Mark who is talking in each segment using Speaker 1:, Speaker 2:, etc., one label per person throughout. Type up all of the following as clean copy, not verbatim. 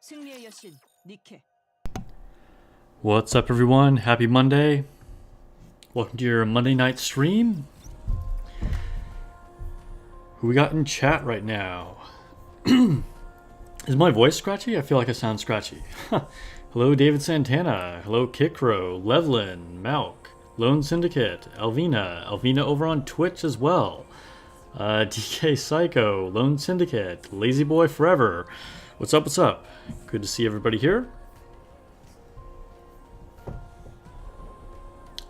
Speaker 1: 승리의 여신 니케.
Speaker 2: What's up, everyone? Happy Monday. Welcome to your Monday night stream. Who we got in chat right now? Is my voice scratchy? I feel like I sound scratchy. Hello, David Santana. Hello, Kikro, Levlin, Malk, Lone Syndicate, Alvina over on Twitch as well. DK Psycho, Lone Syndicate, Lazy Boy Forever. What's up, what's up? Good to see everybody here.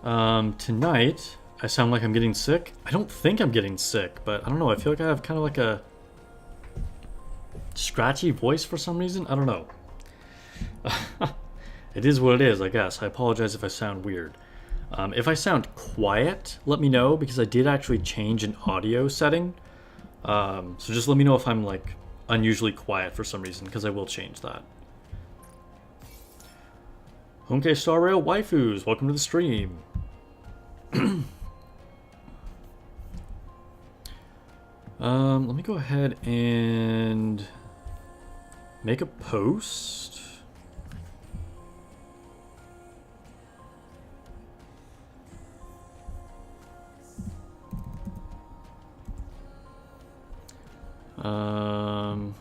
Speaker 2: Tonight, I sound like I'm getting sick. I don't think I'm getting sick, but I don't know. I feel like I have kind of like a scratchy voice for some reason. I don't know. It is what it is, I guess. I apologize if I sound weird. If I sound quiet, let me know, because I did actually change an audio setting. So just let me know if I'm like unusually quiet for some reason, because I will change that. Honke Star Rail Waifus, welcome to the stream. Let me go ahead and make a post.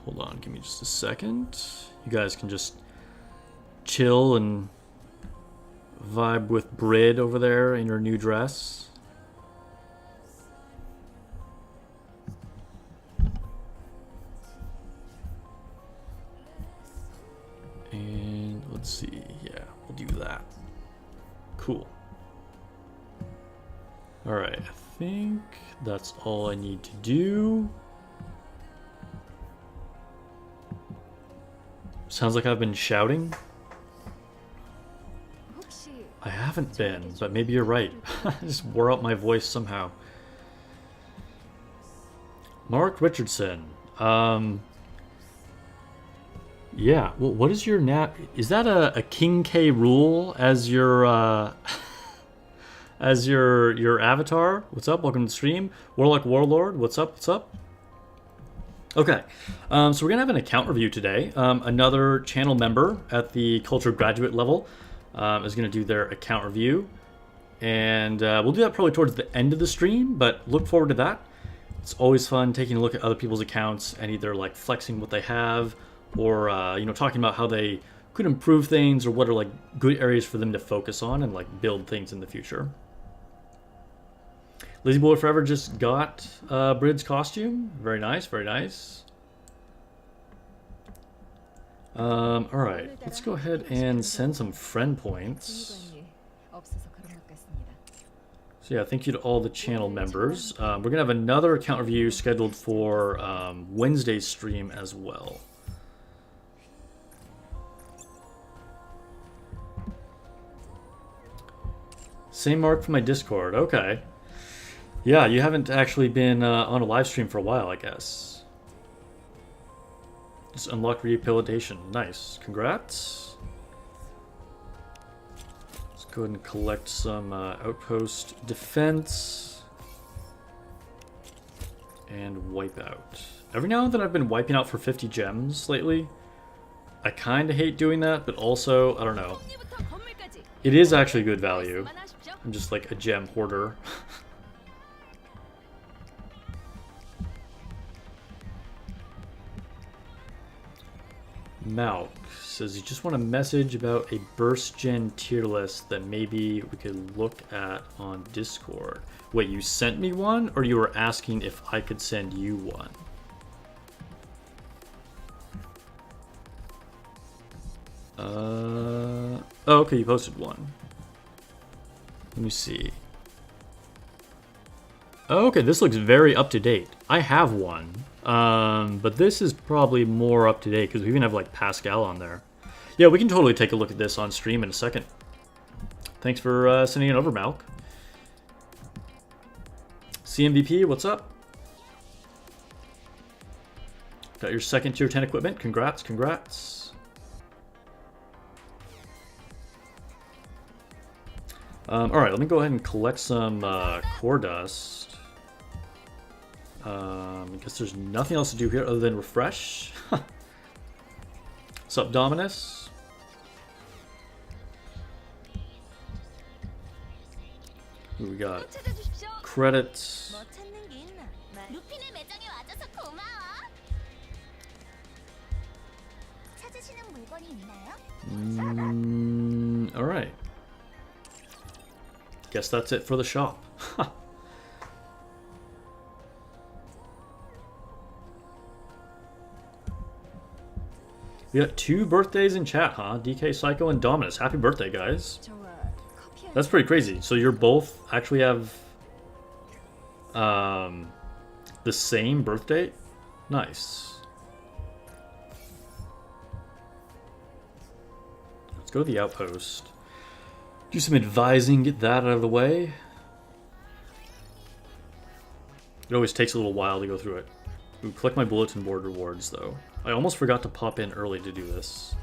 Speaker 2: Hold on, give me just a second. You guys can just chill and vibe with Brid over there in her new dress. And let's see, yeah, we'll do that. Cool. Alright, I think that's all I need to do. Sounds like I've been shouting. I haven't been, but maybe you're right. I just wore out my voice somehow. Mark Richardson. Yeah, well, what is your is that a King K rule as your as your avatar? What's up? Welcome to the stream. Warlock Warlord, what's up? What's up? Okay, so we're gonna have an account review today. Another channel member at the Culture Graduate level is going to do their account review, and we'll do that probably towards the end of the stream, but look forward to that. It's always fun taking a look at other people's accounts and either like flexing what they have, or you know, talking about how they could improve things, or what are like good areas for them to focus on and like build things in the future. Lazy Boy Forever just got Brid's costume. Very nice, very nice. Alright, let's go ahead and send some friend points. So yeah, thank you to all the channel members. We're going to have another account review scheduled for Wednesday's stream as well. Same mark for my Discord, okay. Yeah, you haven't actually been on a live stream for a while, I guess. Just unlocked rehabilitation. Nice. Congrats. Let's go ahead and collect some outpost defense. And wipe out. Every now and then I've been wiping out for 50 gems lately. I kind of hate doing that, but also, I don't know. It is actually good value. I'm just like a gem hoarder. Malk says you just want a message about a burst gen tier list that maybe we could look at on Discord. Wait, you sent me one, or you were asking if I could send you one? Oh, okay, you posted one. Let me see. Oh, okay, this looks very up to date. I have one. But this is probably more up to date because we even have like Pascal on there. Yeah, we can totally take a look at this on stream in a second. Thanks for sending it over, Malk. CMVP, what's up? Got your second tier 10 equipment. Congrats, congrats. Alright, let me go ahead and collect some core dust. I guess there's nothing else to do here other than refresh. What's up, Dominus? Who we got? Credits. Alright. Guess that's it for the shop. We got 2 birthdays in chat, huh? DK Psycho and Dominus. Happy birthday, guys. That's pretty crazy. So you're both actually have the same birthday? Nice. Let's go to the outpost. Do some advising, get that out of the way. It always takes a little while to go through it. Ooh, collect my bulletin board rewards, though. I almost forgot to pop in early to do this.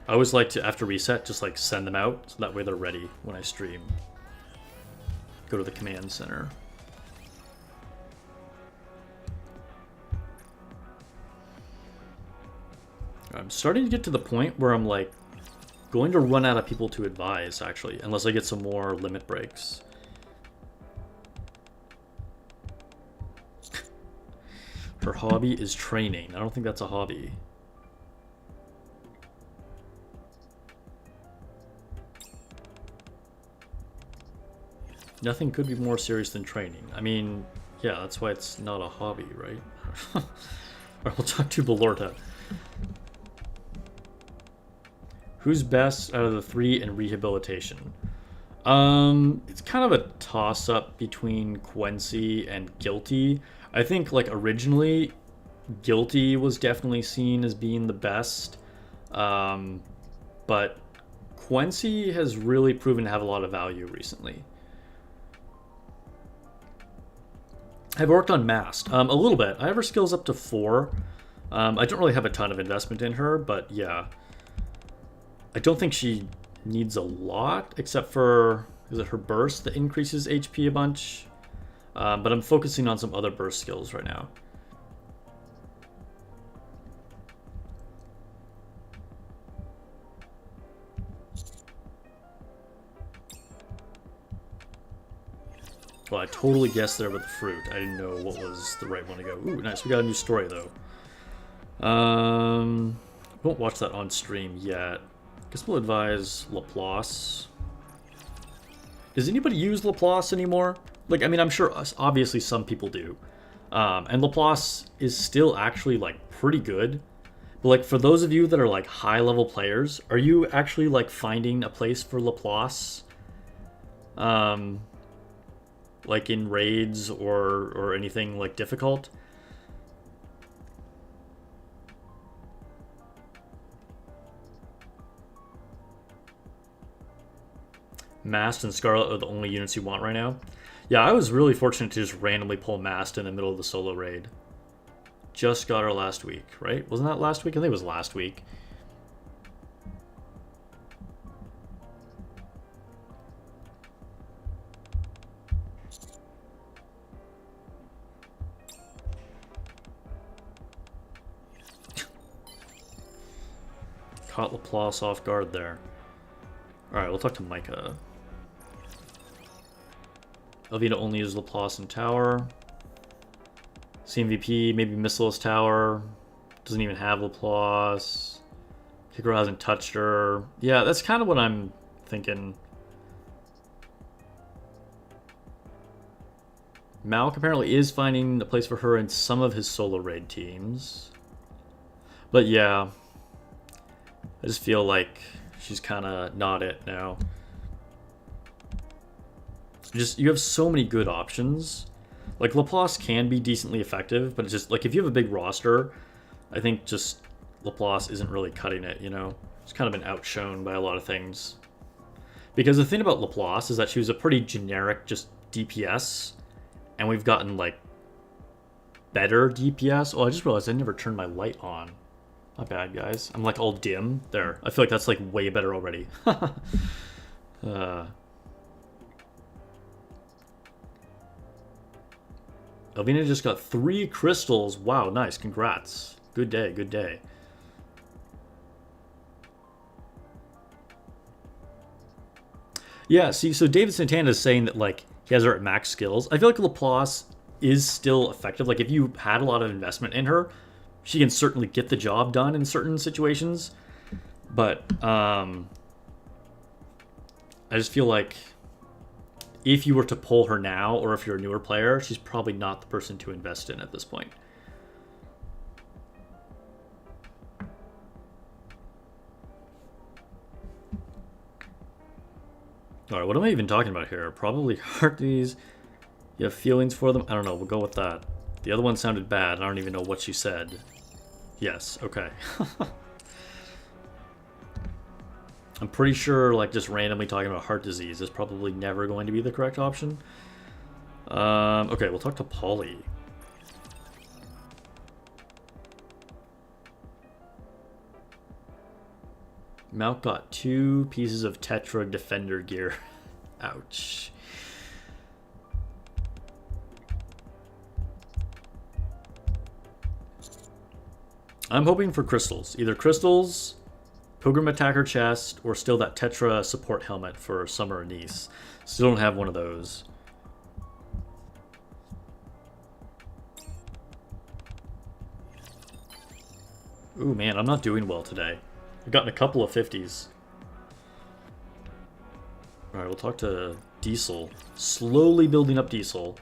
Speaker 2: I always like to, after reset, just like send them out, so that way they're ready when I stream. Go to the command center. I'm starting to get to the point where I'm like going to run out of people to advise, actually, unless I get some more limit breaks. Her hobby is training. I don't think that's a hobby. Nothing could be more serious than training. I mean, yeah, that's why it's not a hobby, right? Alright, we'll talk to Belorta. Who's best out of the 3 in rehabilitation? It's kind of a toss-up between Quincy and Guilty. I think, like, originally, Guilty was definitely seen as being the best. But Quincy has really proven to have a lot of value recently. I've worked on Mast a little bit. I have her skills up to 4. I don't really have a ton of investment in her, but yeah. I don't think she needs a lot, except for, is it her burst that increases HP a bunch? But I'm focusing on some other burst skills right now. Well, I totally guessed there with the fruit. I didn't know what was the right one to go. Ooh, nice. We got a new story, though. Won't watch that on stream yet. Guess we'll advise Laplace. Does anybody use Laplace anymore? Like, I mean, I'm sure obviously some people do. And Laplace is still actually, like, pretty good. But, like, for those of you that are, like, high-level players, are you actually, like, finding a place for Laplace? Like, in raids or anything, like, difficult? Mast and Scarlet are the only units you want right now. Yeah, I was really fortunate to just randomly pull Mast in the middle of the solo raid. Just got her last week, right? Wasn't that last week? I think it was last week. Caught Laplace off guard there. Alright, we'll talk to Micah. Elvina only uses Laplace in tower. CMVP, maybe Missilus tower. Doesn't even have Laplace. Hikaru hasn't touched her. Yeah, that's kind of what I'm thinking. Malk apparently is finding a place for her in some of his solo raid teams. But yeah, I just feel like she's kind of not it now. You have so many good options. Like, Laplace can be decently effective, but it's just, like, if you have a big roster, I think just Laplace isn't really cutting it, you know? It's kind of been outshone by a lot of things. Because the thing about Laplace is that she was a pretty generic, just DPS, and we've gotten, like, better DPS. Oh, I just realized I never turned my light on. Not bad, guys. I'm, like, all dim. There. I feel like that's, like, way better already. Elvina just got 3 crystals. Wow, nice. Congrats. Good day, good day. Yeah, see, so David Santana is saying that like he has her at max skills. I feel like Laplace is still effective. Like if you had a lot of investment in her, she can certainly get the job done in certain situations. But I just feel like if you were to pull her now, or if you're a newer player, she's probably not the person to invest in at this point. All right, what am I even talking about here? Probably heart disease. You have feelings for them? I don't know. We'll go with that. The other one sounded bad. I don't even know what she said. Yes. Okay. I'm pretty sure, like, just randomly talking about heart disease is probably never going to be the correct option. Okay, we'll talk to Polly. Malk got 2 pieces of Tetra Defender gear. Ouch. I'm hoping for crystals. Either crystals, Pilgrim Attacker chest, or still that Tetra support helmet for Summer and Nice. Still don't have one of those. Ooh, man, I'm not doing well today. I've gotten a couple of 50s. Alright, we'll talk to Diesel. Slowly building up Diesel.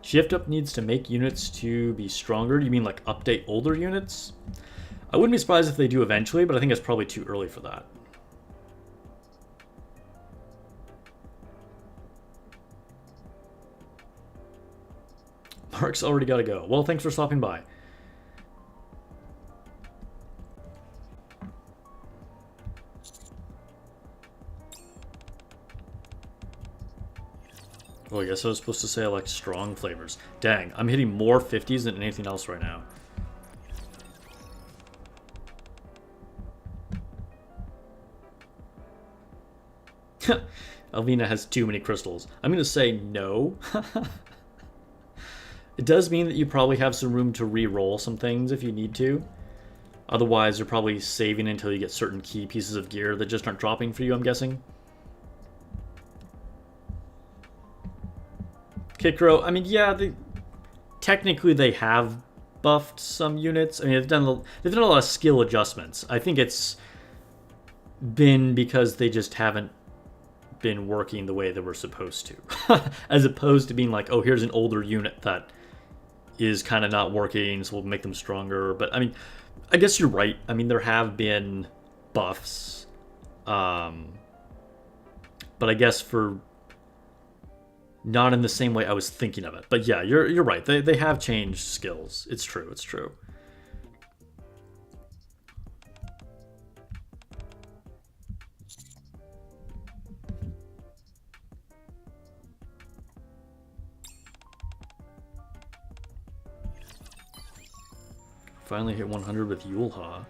Speaker 2: Shift up needs to make units to be stronger. You mean like update older units? I wouldn't be surprised if they do eventually, but I think it's probably too early for that. Mark's already got to go. Well, thanks for stopping by. Oh, I guess I was supposed to say I like strong flavors. Dang, I'm hitting more 50s than anything else right now. Alvina has too many crystals. I'm going to say no. It does mean that you probably have some room to re-roll some things if you need to. Otherwise, you're probably saving until you get certain key pieces of gear that just aren't dropping for you, I'm guessing. Kikro, I mean, yeah, technically they have buffed some units. I mean, they've done a lot of skill adjustments. I think it's been because they just haven't been working the way they were supposed to. As opposed to being like, oh, here's an older unit that is kind of not working, so we'll make them stronger. But, I mean, I guess you're right. I mean, there have been buffs. But I guess for not in the same way I was thinking of it. But yeah, you're right. They have changed skills. It's true. It's true. Finally hit 100 with Yulha.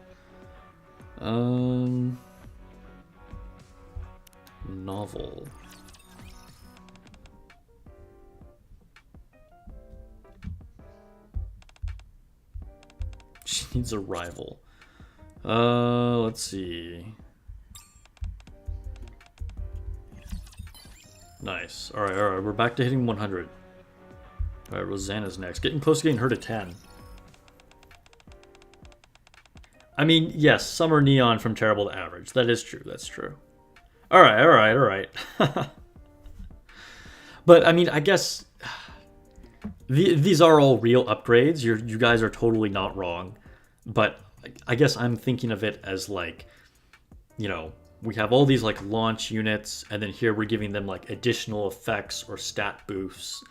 Speaker 2: Novel. She needs a rival. Let's see. Nice. Alright, we're back to hitting 100. Alright, Rosanna's next. Getting close to getting her to 10. I mean, yes, Summer Neon from terrible to average. That is true, that's true. Alright. But, I mean, I guess these are all real upgrades. You guys are totally not wrong. But I guess I'm thinking of it as like, you know, we have all these like launch units, and then here we're giving them like additional effects or stat buffs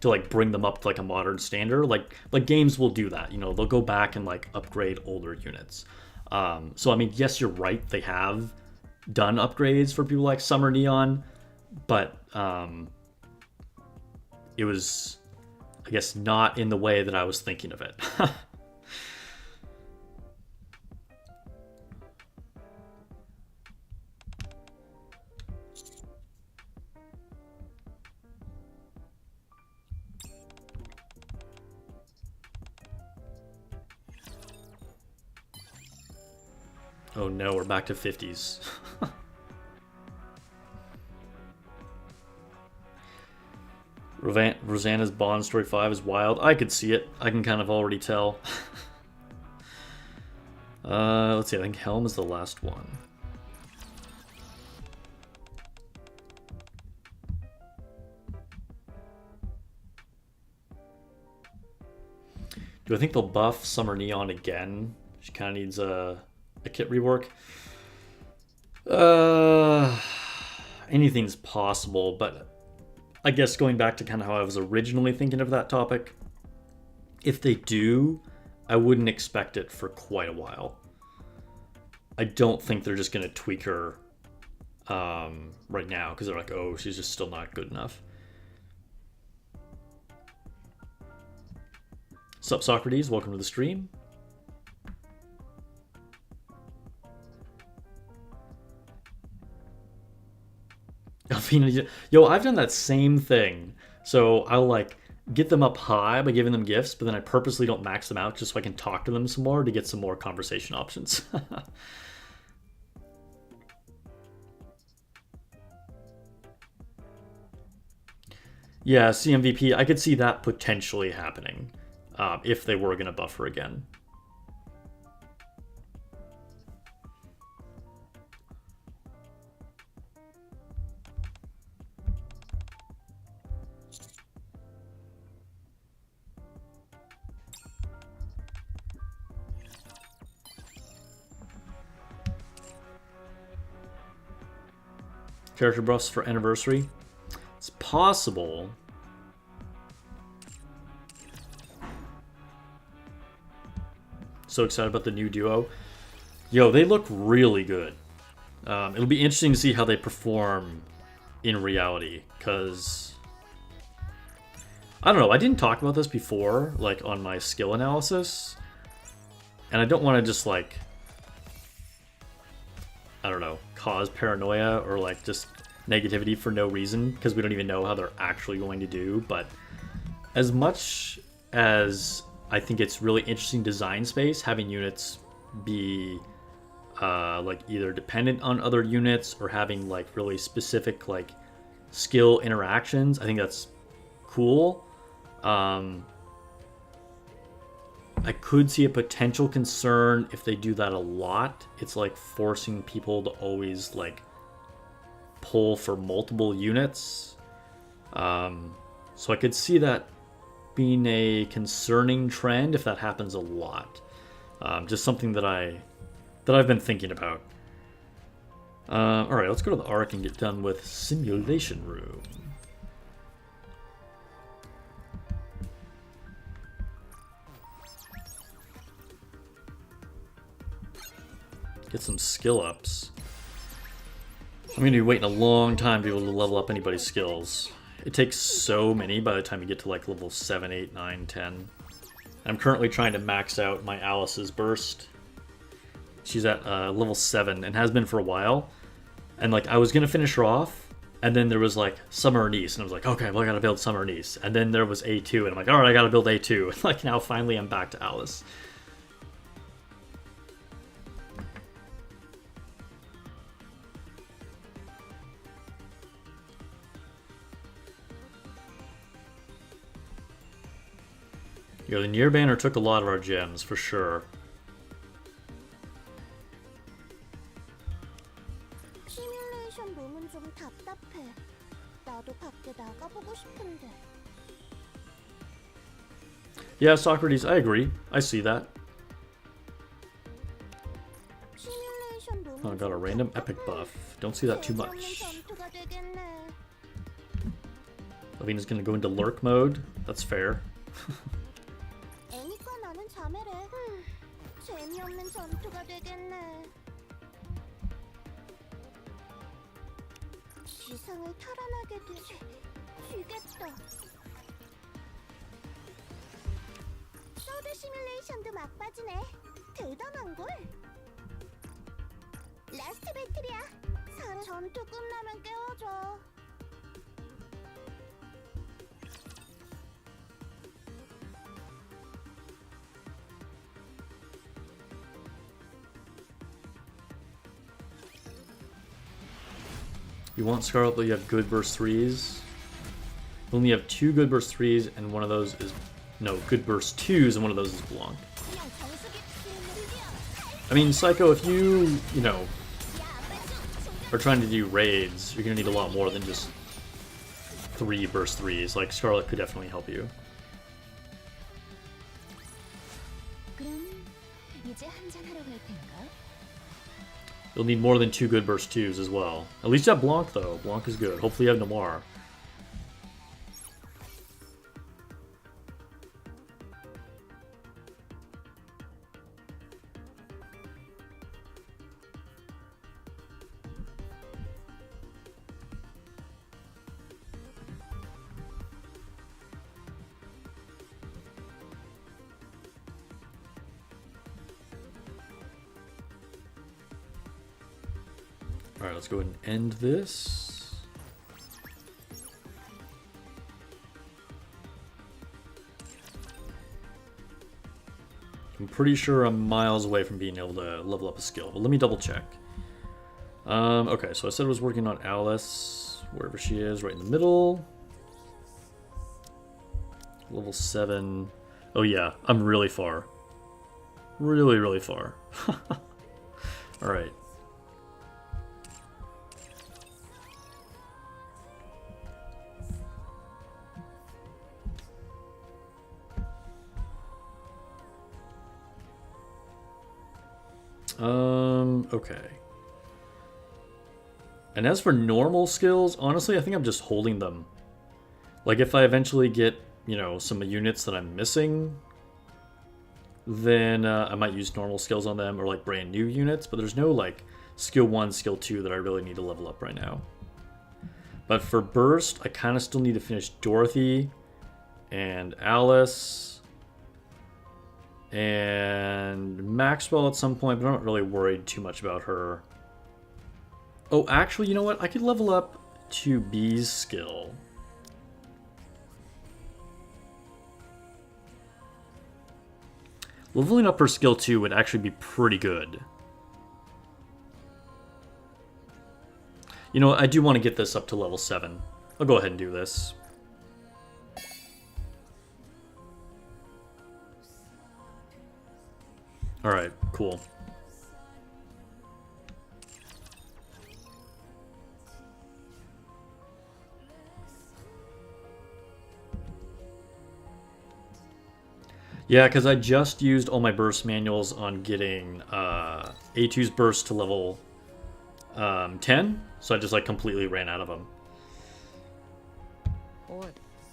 Speaker 2: to like bring them up to like a modern standard. Like games will do that, you know, they'll go back and like upgrade older units. So I mean, yes, you're right, they have done upgrades for people like Summer Neon, but it was, I guess, not in the way that I was thinking of it. Oh no, we're back to 50s. Rosanna's Bond Story 5 is wild. I could see it. I can kind of already tell. Let's see, I think Helm is the last one. Do I think they'll buff Summer Neon again? She kind of needs a kit rework. Anything's possible, but I guess going back to kind of how I was originally thinking of that topic, if they do, I wouldn't expect it for quite a while. I don't think they're just going to tweak her right now because they're like, oh, she's just still not good enough. Sup, Socrates? Welcome to the stream. Alfina, yo, I've done that same thing. So I'll like get them up high by giving them gifts, but then I purposely don't max them out just so I can talk to them some more to get some more conversation options. Yeah, CMVP, I could see that potentially happening if they were going to buff her again. Character buffs for Anniversary. It's possible. So excited about the new duo. Yo, they look really good. It'll be interesting to see how they perform in reality, because I don't know, I didn't talk about this before, like on my skill analysis, and I don't want to just like, I don't know, cause paranoia or like just negativity for no reason, because we don't even know how they're actually going to do. But as much as I think it's really interesting design space, having units be like either dependent on other units or having like really specific like skill interactions, I think that's cool. I could see a potential concern if they do that a lot. It's like forcing people to always like pull for multiple units. So I could see that being a concerning trend if that happens a lot. Just something that I've been thinking about. All right, let's go to the Ark and get done with Simulation Room. Get some skill ups. I'm going to be waiting a long time to be able to level up anybody's skills. It takes so many by the time you get to like level 7, 8, 9, 10. I'm currently trying to max out my Alice's burst. She's at level 7 and has been for a while. And like I was going to finish her off, and then there was like Summer Niece, and I was like, okay, well I got to build Summer Niece. And then there was A2, and I'm like, all right, I got to build A2. And like now finally I'm back to Alice. Yo, the Nier banner took a lot of our gems, for sure. Yeah, Socrates, I agree. I see that. Oh, I got a random epic buff. Don't see that too much. Lavina's gonna go into lurk mode. That's fair.
Speaker 1: 시뮬레이션도 막바지네. 대단한걸? 라스트 배틀이야. 전투 끝나면 깨워줘.
Speaker 2: You want Scarlet, but you have good burst 3s. You only have 2 good burst 3s, and one of those is... No, good burst 2s, and one of those is Blanc. I mean, Psycho, if you know, are trying to do raids, you're going to need a lot more than just 3 burst 3s. Like, Scarlet could definitely help you. You'll need more than 2 good burst 2s as well. At least you have Blanc, though. Blanc is good. Hopefully you have Noir. Alright, let's go ahead and end this. I'm pretty sure I'm miles away from being able to level up a skill, but let me double check. Okay, so I said I was working on Alice, wherever she is, right in the middle. Level 7. Oh yeah, I'm really far. Really, really far. Alright. Okay. And as for normal skills, honestly, I think I'm just holding them. Like, if I eventually get, you know, some units that I'm missing, then I might use normal skills on them, or like brand new units, but there's no like skill 1, skill 2 that I really need to level up right now. But for burst, I kind of still need to finish Dorothy and Alice and Maxwell at some point, but I'm not really worried too much about her. Oh, actually, you know what? I could level up to B's skill. Leveling up her skill 2 would actually be pretty good. You know what? I do want to get this up to level 7. I'll go ahead and do this. Alright, cool. Yeah, because I just used all my burst manuals on getting A2's burst to level 10, so I just like completely ran out of them.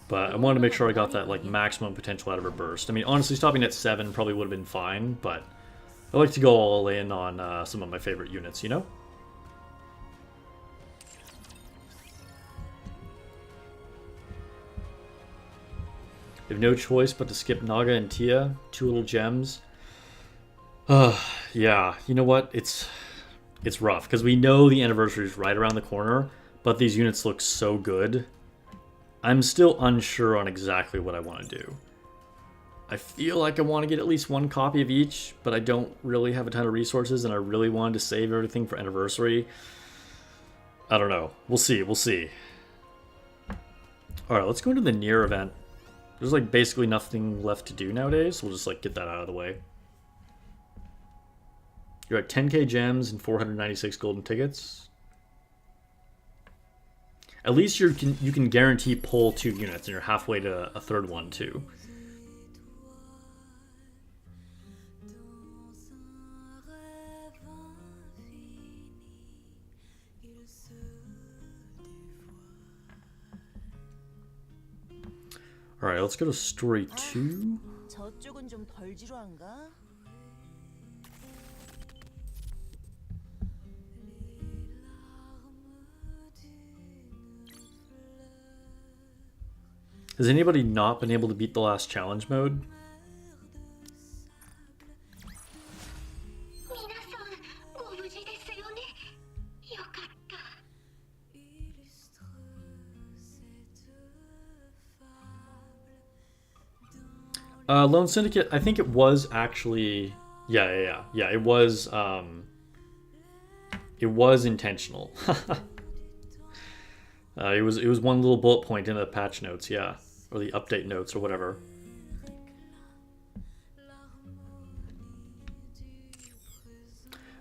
Speaker 2: But I wanted to make sure I got that like maximum potential out of her burst. I mean, honestly, stopping at 7 probably would have been fine, but I like to go all in on some of my favorite units, you know? You have no choice but to skip Naga and Tia, 2 little gems. Yeah, you know what? It's rough, because we know the anniversary is right around the corner, but these units look so good. I'm still unsure on exactly what I want to do. I feel like I want to get at least 1 copy of each, but I don't really have a ton of resources, and I really wanted to save everything for anniversary. I don't know. We'll see. We'll see. Alright, let's go into the Nier event. There's like basically nothing left to do nowadays, so we'll just like get that out of the way. You're at 10k gems and 496 golden tickets. At least you can guarantee pull 2 units, and you're halfway to a 3rd one too. Alright, let's go to story 2.
Speaker 3: 저쪽은 좀 덜 지루한가?
Speaker 2: Has anybody not been able to beat the last challenge mode? Lone Syndicate, I think it was actually... Yeah, it was intentional. It was one little bullet point in the patch notes, yeah, or the update notes or whatever.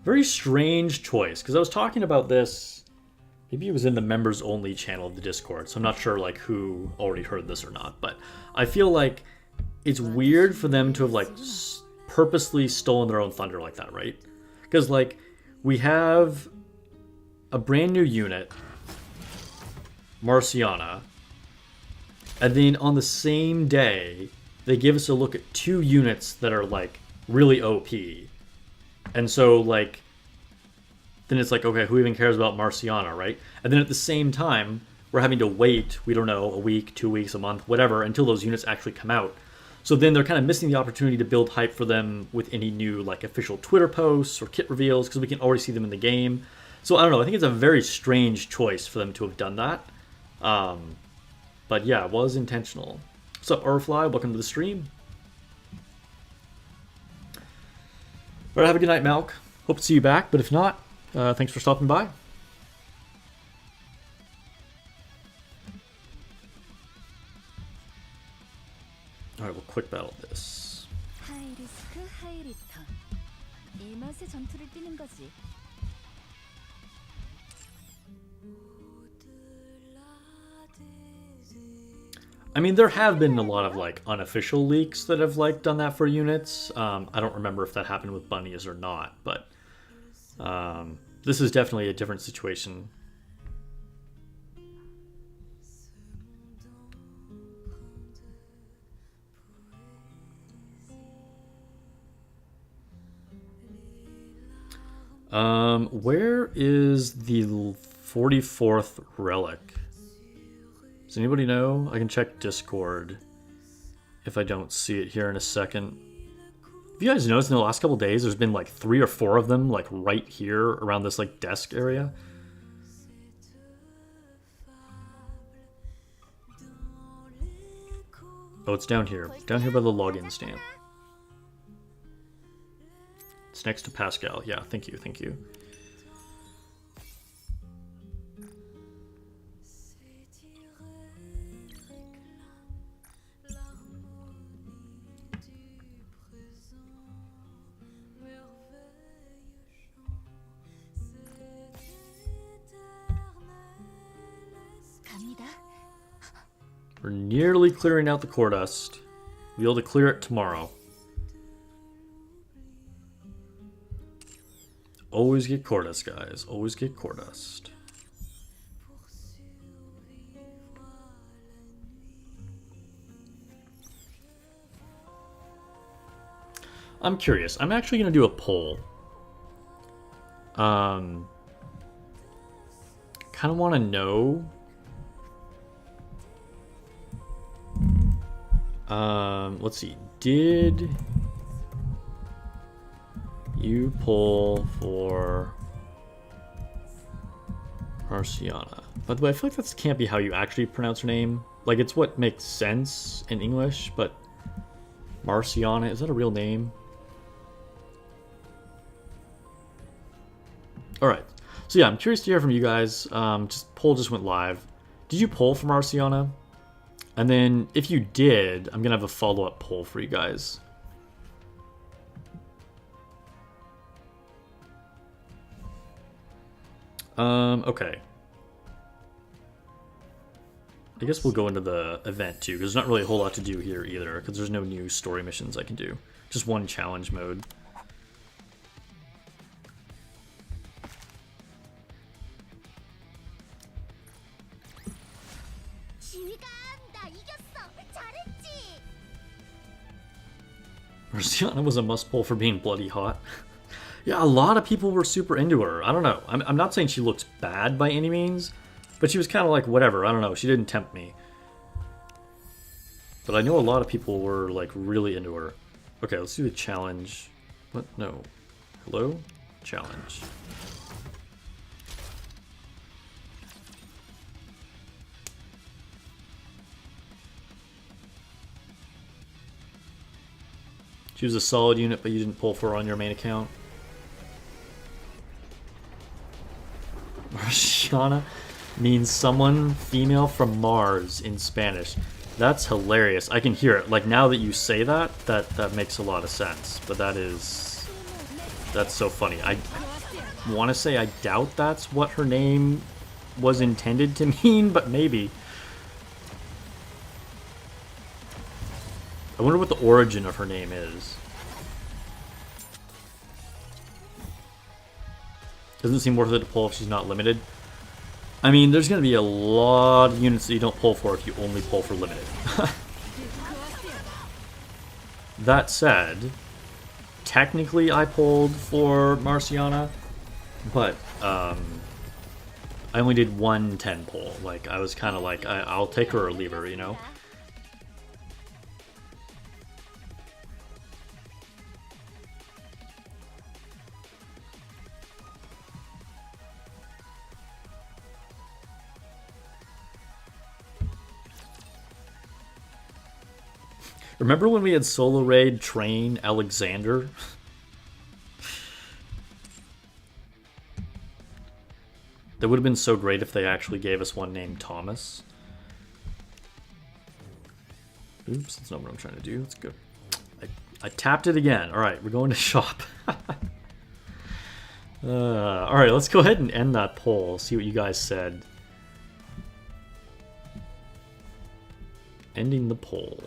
Speaker 2: Very strange choice, because I was talking about this. Maybe it was in the members only channel of the Discord, so I'm not sure like who already heard this or not. But I feel like it's weird for them to have like purposely stolen their own thunder like that, right? Because like we have a brand new unit, Marciana, and then on the same day they give us a look at two units that are like really OP. And so, like, then it's like, okay, who even cares about Marciana, right? And then at the same time, we're having to wait, we don't know, a week, 2 weeks, a month, whatever, until those units actually come out. So then they're kind of missing the opportunity to build hype for them with any new, like, official Twitter posts or kit reveals, because we can already see them in the game. So I don't know, I think it's a very strange choice for them to have done that. But yeah, it was intentional. What's up, Orfly? Welcome to the stream. All right, have a good night, Malk. Hope to see you back, but if not, thanks for stopping by. All right, we'll quick battle this. I mean, there have been a lot of like unofficial leaks that have like done that for units. I don't remember if that happened with bunnies or not, but this is definitely a different situation. Where is the 44th relic? Does anybody know? I can check Discord if I don't see it here in a second. Have you guys noticed in the last couple days there's been like 3 or 4 of them like right here around this like desk area? Oh, it's down here. Down here by the login stamp. It's next to Pascal. Yeah, thank you, thank you. We're nearly clearing out the core dust. We'll be able to clear it tomorrow. Always get core dust, guys. Always get core dust. I'm curious. I'm actually going to do a poll. Kind of want to know. Let's see. Did you pull for Marciana? By the way, I feel like that can't be how you actually pronounce her name. Like, it's what makes sense in English, but Marciana, is that a real name? Alright. So yeah, I'm curious to hear from you guys. Poll just went live. Did you pull for Marciana? And then, if you did, I'm going to have a follow-up poll for you guys. Okay. I guess we'll go into the event, too, because there's not really a whole lot to do here, either, because there's no new story missions I can do. Just one challenge mode. Marciana was a must-pull for being bloody hot. Yeah, a lot of people were super into her. I don't know. I'm not saying she looks bad by any means, but she was kind of like, whatever. I don't know. She didn't tempt me. But I know a lot of people were, like, really into her. Okay, let's do the challenge. What? No. Hello? Challenge. She was a solid unit, but you didn't pull for her on your main account. Marciana. means someone female from Mars in Spanish. That's hilarious. I can hear it. Like, now that you say that, that makes a lot of sense. But that's so funny. I want to say I doubt that's what her name was intended to mean, but maybe. I wonder what the origin of her name is. Doesn't seem worth it to pull if she's not limited. I mean, there's going to be a lot of units that you don't pull for if you only pull for limited. That said, technically I pulled for Marciana, but I only did one 10 pull. Like, I was kind of like, I'll take her or leave her, you know? Remember when we had solo raid train Alexander? That would have been so great if they actually gave us one named Thomas. Oops, that's not what I'm trying to do. Let's go. I tapped it again. Alright, we're going to shop. Alright, let's go ahead and end that poll. See what you guys said. Ending the poll.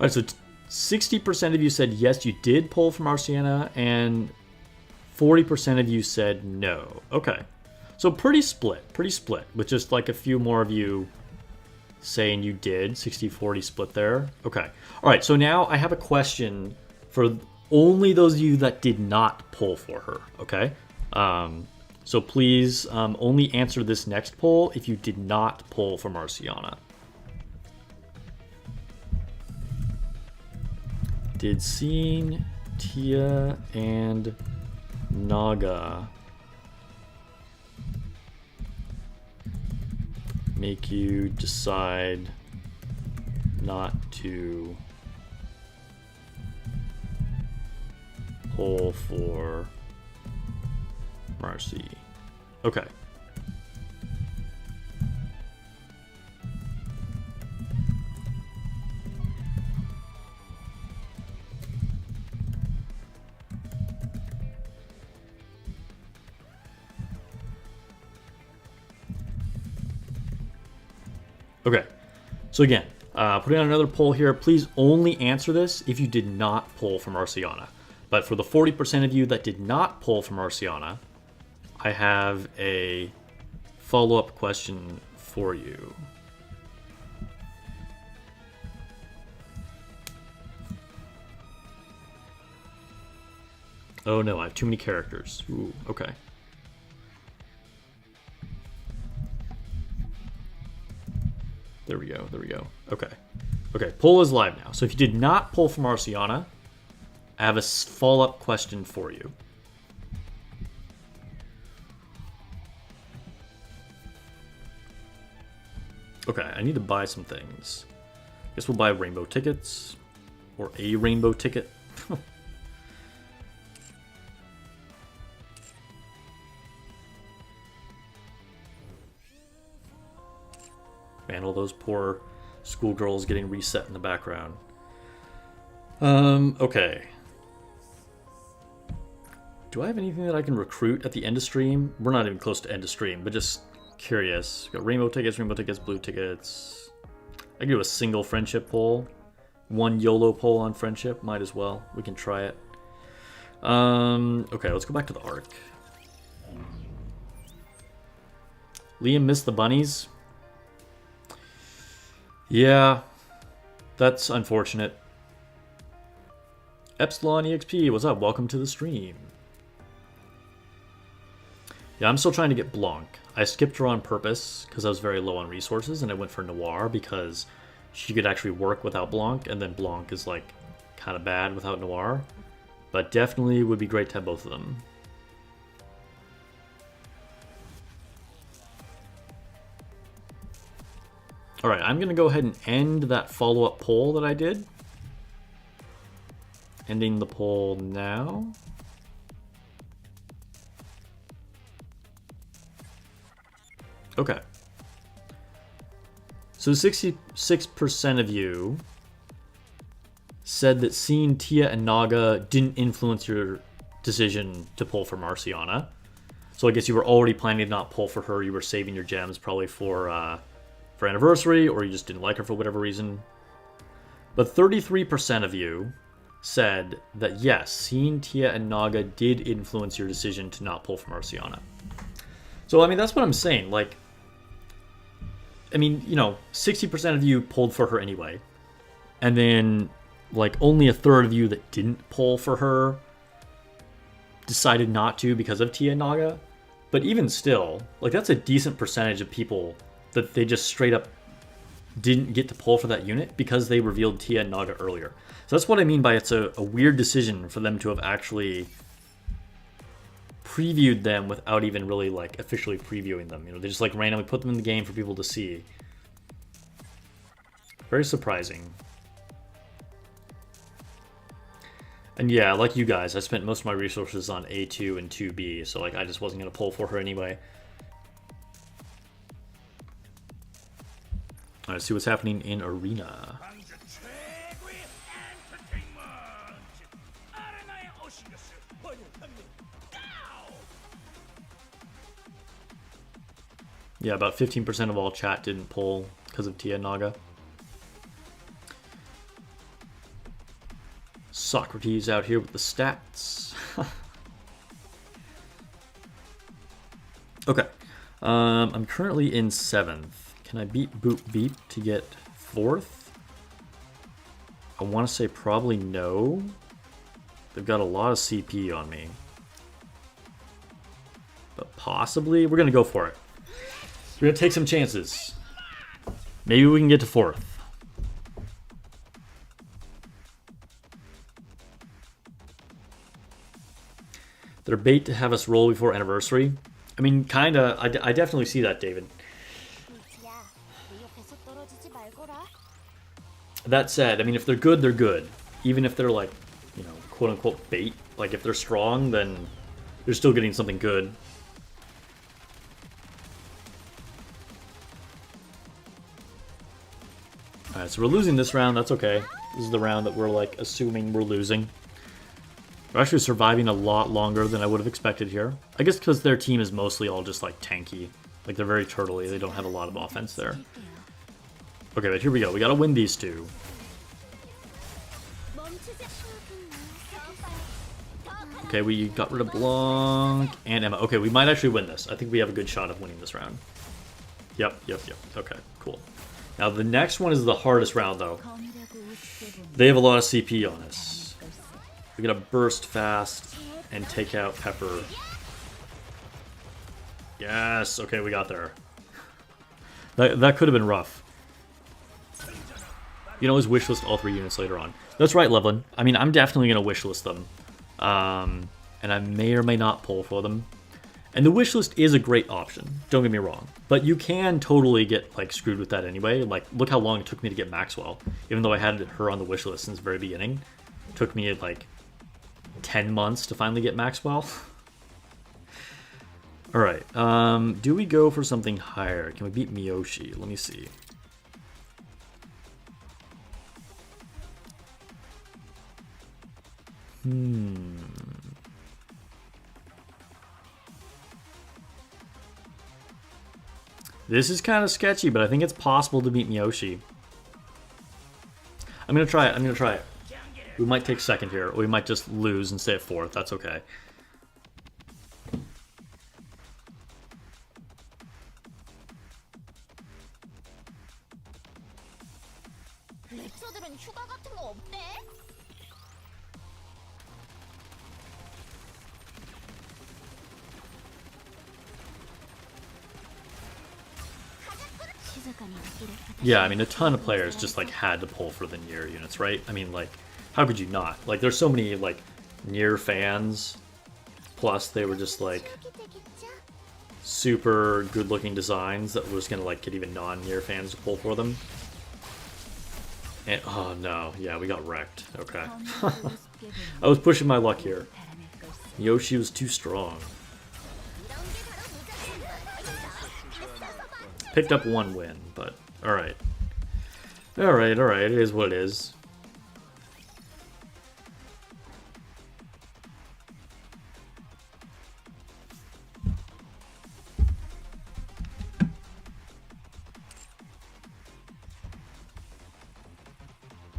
Speaker 2: Alright, so 60% of you said yes, you did pull from Marciana, and 40% of you said no. Okay. So pretty split, with just like a few more of you saying you did. 60-40 split there. Okay. Alright, so now I have a question for only those of you that did not pull for her, okay? So please only answer this next poll if you did not pull for Marciana. Did seeing Tia and Naga make you decide not to pull for Marcy? Okay. Okay, so again, putting on another poll here. Please only answer this if you did not pull from Marciana. But for the 40% of you that did not pull from Marciana, I have a follow-up question for you. Oh no, I have too many characters. Ooh, okay. There we go, there we go. Okay. Okay, poll is live now. So if you did not pull from Marciana, I have a follow-up question for you. Okay, I need to buy some things. Guess we'll buy rainbow tickets. Or a rainbow ticket. Man, all those poor schoolgirls getting reset in the background. Okay. Do I have anything that I can recruit at the end of stream? We're not even close to end of stream, but just curious. Got rainbow tickets, blue tickets. I can do a single friendship poll. One YOLO poll on friendship. Might as well. We can try it. Okay, let's go back to the arc. Liam missed the bunnies. Yeah, that's unfortunate. Epsilon EXP, what's up? Welcome to the stream. Yeah, I'm still trying to get Blanc. I skipped her on purpose because I was very low on resources, and I went for Noir because she could actually work without Blanc, and then Blanc is like kind of bad without Noir. But definitely would be great to have both of them. Alright, I'm going to go ahead and end that follow-up poll that I did. Ending the poll now. Okay. So 66% of you said that seeing Tia and Naga didn't influence your decision to pull for Marciana. So I guess you were already planning to not pull for her. You were saving your gems probably for anniversary, or you just didn't like her for whatever reason. But 33% of you said that yes, seeing Tia and Naga did influence your decision to not pull for Marciana. So I mean, that's what I'm saying. Like, I mean, you know, 60% of you pulled for her anyway. And then, like, only a third of you that didn't pull for her decided not to because of Tia and Naga. But even still, like, that's a decent percentage of people that they just straight up didn't get to pull for that unit because they revealed Tia and Naga earlier. So that's what I mean by it's a weird decision for them to have actually previewed them without even really, like, officially previewing them. You know, they just, like, randomly put them in the game for people to see. Very surprising. And yeah, like you guys, I spent most of my resources on A2 and 2B, so, like, I just wasn't going to pull for her anyway. Alright, see what's happening in Arena. Yeah, about 15% of all chat didn't pull because of Tia Naga. Socrates out here with the stats. Okay. I'm currently in 7th. Can I beat Boop Beep to get 4th? I want to say probably no. They've got a lot of CP on me. But possibly, we're going to go for it. We're going to take some chances. Maybe we can get to 4th. They're bait to have us roll before anniversary. I mean, kinda. I definitely see that, David. That said, I mean, if they're good, they're good. Even if they're, like, you know, quote-unquote bait. Like, if they're strong, then they're still getting something good. Alright, so we're losing this round. That's okay. This is the round that we're, like, assuming we're losing. They're actually surviving a lot longer than I would have expected here. I guess because their team is mostly all just, like, tanky. Like, they're very turtley. They don't have a lot of offense there. Okay, but here we go. We gotta win these two. Okay, we got rid of Blanc and Emma. Okay, we might actually win this. I think we have a good shot of winning this round. Yep. Okay, cool. Now, the next one is the hardest round, though. They have a lot of CP on us. We gotta burst fast and take out Pepper. Yes! Okay, we got there. That could have been rough. You can always wishlist all 3 units later on. That's right, Levlin. I mean, I'm definitely going to wishlist them. And I may or may not pull for them. And the wishlist is a great option. Don't get me wrong. But you can totally get, like, screwed with that anyway. Like, look how long it took me to get Maxwell. Even though I had her on the wishlist since the very beginning. It took me, like, 10 months to finally get Maxwell. Alright. Do we go for something higher? Can we beat Miyoshi? Let me see. This is kind of sketchy, but I think it's possible to beat Miyoshi. I'm gonna try it. We might take 2nd here, or we might just lose and stay at 4th. That's okay. Yeah, I mean, a ton of players just, like, had to pull for the Nier units, right? I mean, like, how could you not? Like, there's so many, like, Nier fans, plus they were just, like, super good-looking designs that was gonna, like, get even non-Nier fans to pull for them. And, oh, no. Yeah, we got wrecked. Okay. I was pushing my luck here. Yoshi was too strong. Picked up one win, but alright. Alright, it is what it is.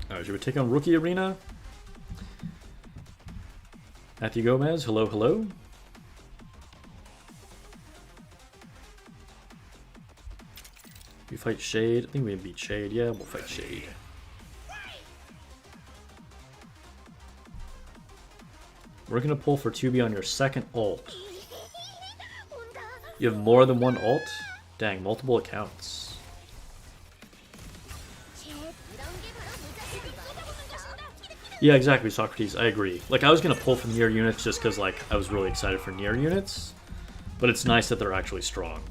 Speaker 2: Alright, should we take on Rookie Arena? Matthew Gomez, hello, hello. We fight Shade. I think we beat Shade. Yeah, we'll fight Shade. We're gonna pull for 2B on your second ult. You have more than one ult? Dang, multiple accounts. Yeah, exactly, Socrates. I agree. Like, I was gonna pull from near units just because, like, I was really excited for near units. But it's nice that they're actually strong.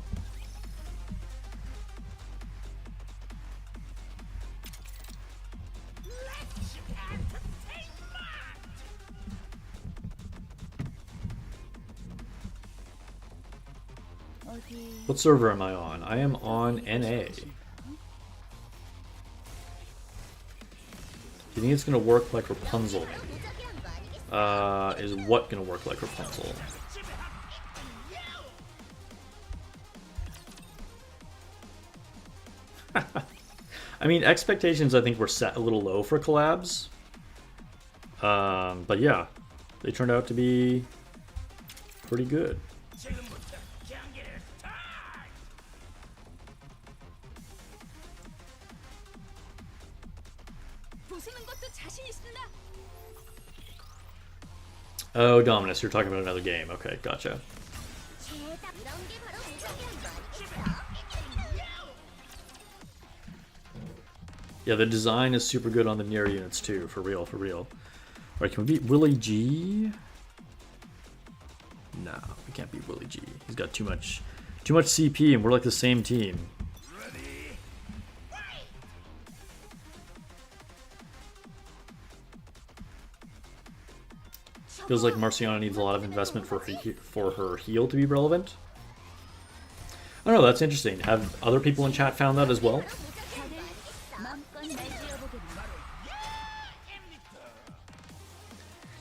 Speaker 2: What server am I on? I am on NA. Do you think it's gonna work like Rapunzel, maybe? Is what gonna work like Rapunzel? I mean, expectations I think were set a little low for collabs. But yeah, they turned out to be pretty good. Oh, Dominus, you're talking about another game. Okay, gotcha. Yeah, the design is super good on the near units too, for real, for real. Alright, can we beat Willie G? No, we can't beat Willie G. He's got too much CP and we're like the same team. Feels like Marciana needs a lot of investment for her heal to be relevant. I don't know, that's interesting. Have other people in chat found that as well?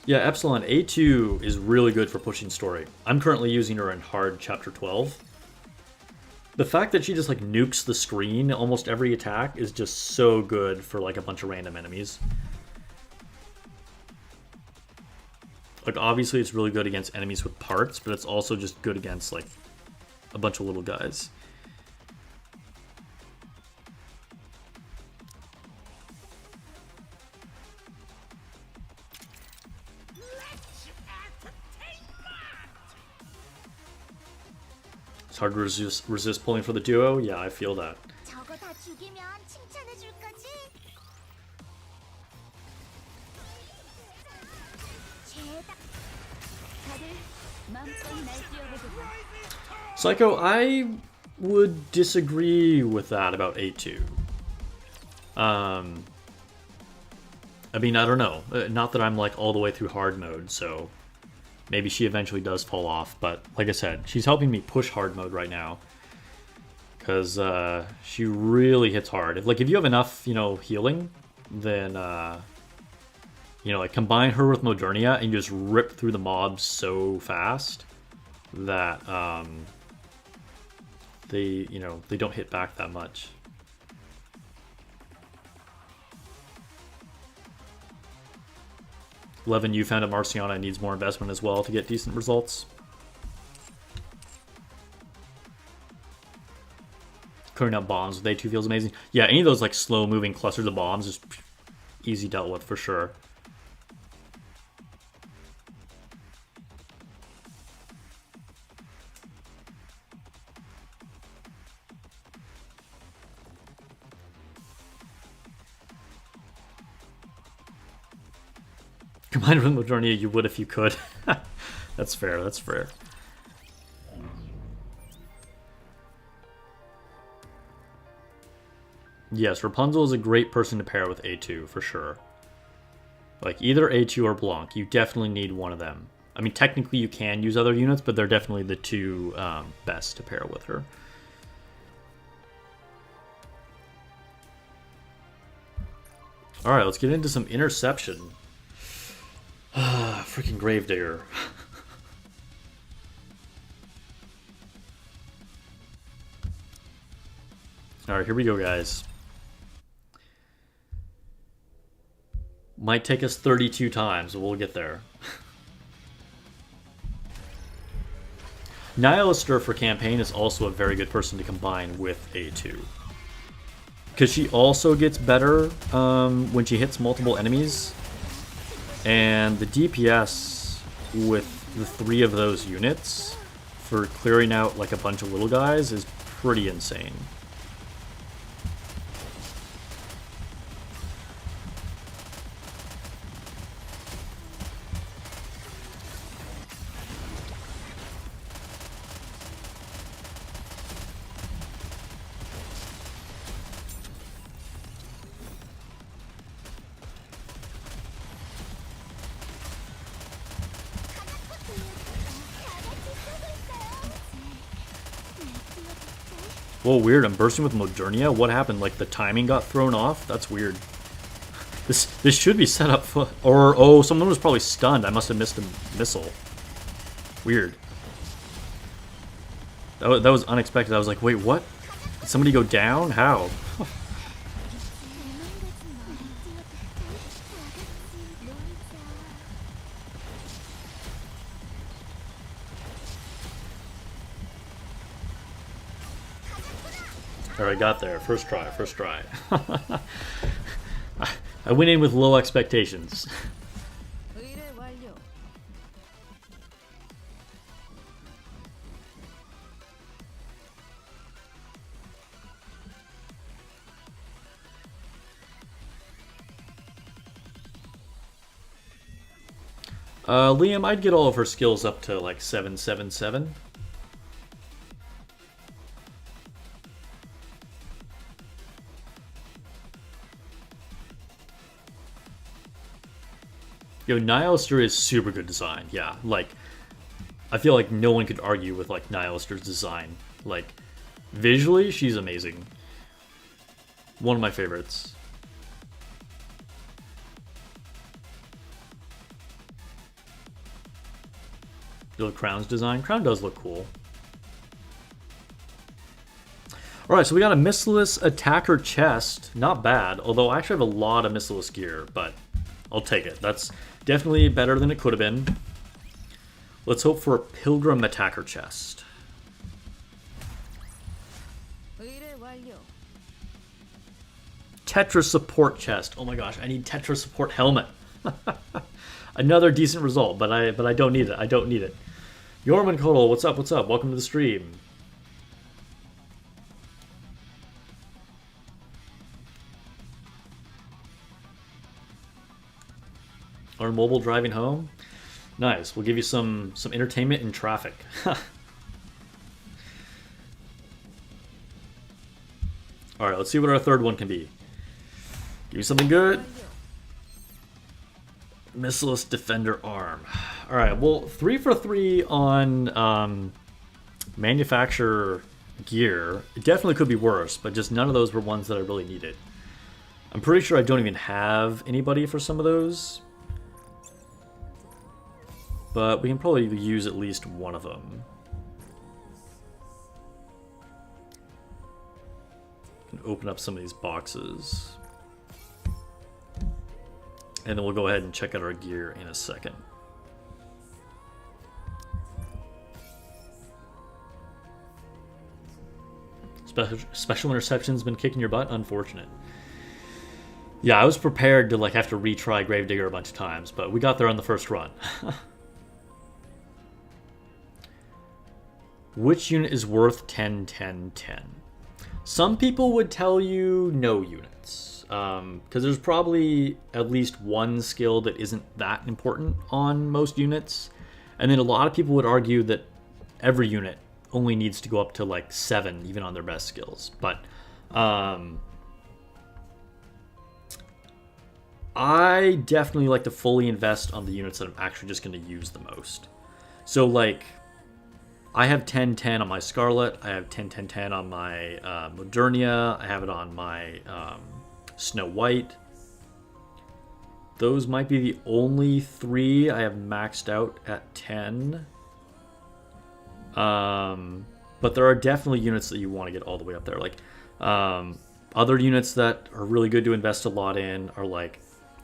Speaker 2: Yeah, Epsilon A2 is really good for pushing story. I'm currently using her in hard chapter 12. The fact that she just like nukes the screen almost every attack is just so good for like a bunch of random enemies. Like, obviously it's really good against enemies with parts, but it's also just good against, like, a bunch of little guys. It's hard to resist pulling for the duo? Yeah, I feel that. Psycho, I would disagree with that about A2. I mean, I don't know. Not that I'm like all the way through hard mode, so maybe she eventually does fall off. But like I said, she's helping me push hard mode right now. Because she really hits hard. If you have enough, healing, then, like combine her with Modernia and you just rip through the mobs so fast that they don't hit back that much. Levin, you found that Marciana needs more investment as well to get decent results. Clearing up bombs with A2 feels amazing. Yeah, any of those like slow moving clusters of bombs is easy dealt with for sure. Combined with Modernia, you would if you could. That's fair, that's fair. Yes, Rapunzel is a great person to pair with A2, for sure. Like, either A2 or Blanc, you definitely need one of them. I mean, technically you can use other units, but they're definitely the two best to pair with her. Alright, let's get into some Interception. Freaking Gravedigger. Alright, here we go, guys. Might take us 32 times, but we'll get there. Nihilister for campaign is also a very good person to combine with A2. Because she also gets better when she hits multiple enemies. And the DPS with the 3 of those units for clearing out like a bunch of little guys is pretty insane. Whoa, weird. I'm bursting with Modernia. What happened? Like the timing got thrown off? That's weird. This should be set up for... Or, oh, someone was probably stunned. I must have missed a missile. Weird. That was unexpected. I was like, wait, what? Did somebody go down? How? Alright, got there. First try, first try. I went in with low expectations. Liam, I'd get all of her skills up to like 777. Yo, Nihilister is super good design. Yeah, like, I feel like no one could argue with, like, Nihilister's design. Like, visually, she's amazing. One of my favorites. You look Crown's design? Crown does look cool. Alright, so we got a missileless attacker chest. Not bad, although I actually have a lot of missileless gear, but I'll take it. That's definitely better than it could have been. Let's hope for a Pilgrim attacker chest. Tetra support chest. Oh my gosh, I need Tetra support helmet. Another decent result, but I don't need it. I don't need it. Yorman Kodal, what's up? What's up? Welcome to the stream. Or mobile driving home. Nice. We'll give you some entertainment in traffic. Alright, let's see what our third one can be. Give me something good. Missileless Defender Arm. Alright, well, 3 for 3 on manufacturer gear. It definitely could be worse, but just none of those were ones that I really needed. I'm pretty sure I don't even have anybody for some of those. But we can probably use at least one of them. Can open up some of these boxes. And then we'll go ahead and check out our gear in a second. Special Interception's been kicking your butt? Unfortunate. Yeah, I was prepared to like have to retry Gravedigger a bunch of times, but we got there on the first run. Which unit is worth 10, 10, 10? Some people would tell you no units. Because there's probably at least one skill that isn't that important on most units. And then a lot of people would argue that every unit only needs to go up to like 7, even on their best skills. But I definitely like to fully invest on the units that I'm actually just going to use the most. So like, I have 10-10 on my Scarlet, I have 10-10-10 on my Modernia, I have it on my Snow White. those might be the only 3 I have maxed out at 10. But there are definitely units that you want to get all the way up there. Like, other units that are really good to invest a lot in are like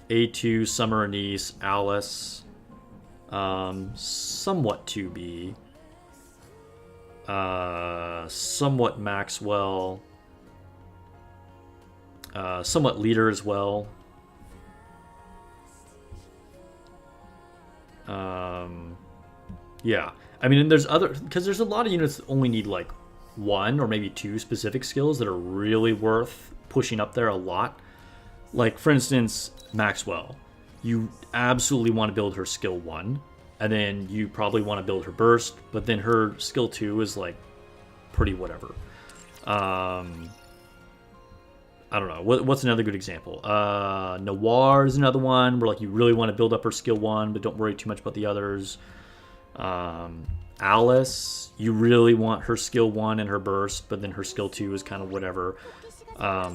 Speaker 2: A2, Summer Anise, Alice, somewhat 2B, somewhat Maxwell, somewhat Leader as well. Yeah, I mean, and there's other, because there's a lot of units that only need like 1 or maybe 2 specific skills that are really worth pushing up there a lot. Like, for instance, Maxwell. You absolutely want to build her skill 1, and then you probably want to build her burst, but then her skill 2 is like pretty whatever. I don't know. What's another good example? Noir is another one where like you really want to build up her skill 1, but don't worry too much about the others. Alice, you really want her skill 1 and her burst, but then her skill 2 is kind of whatever. So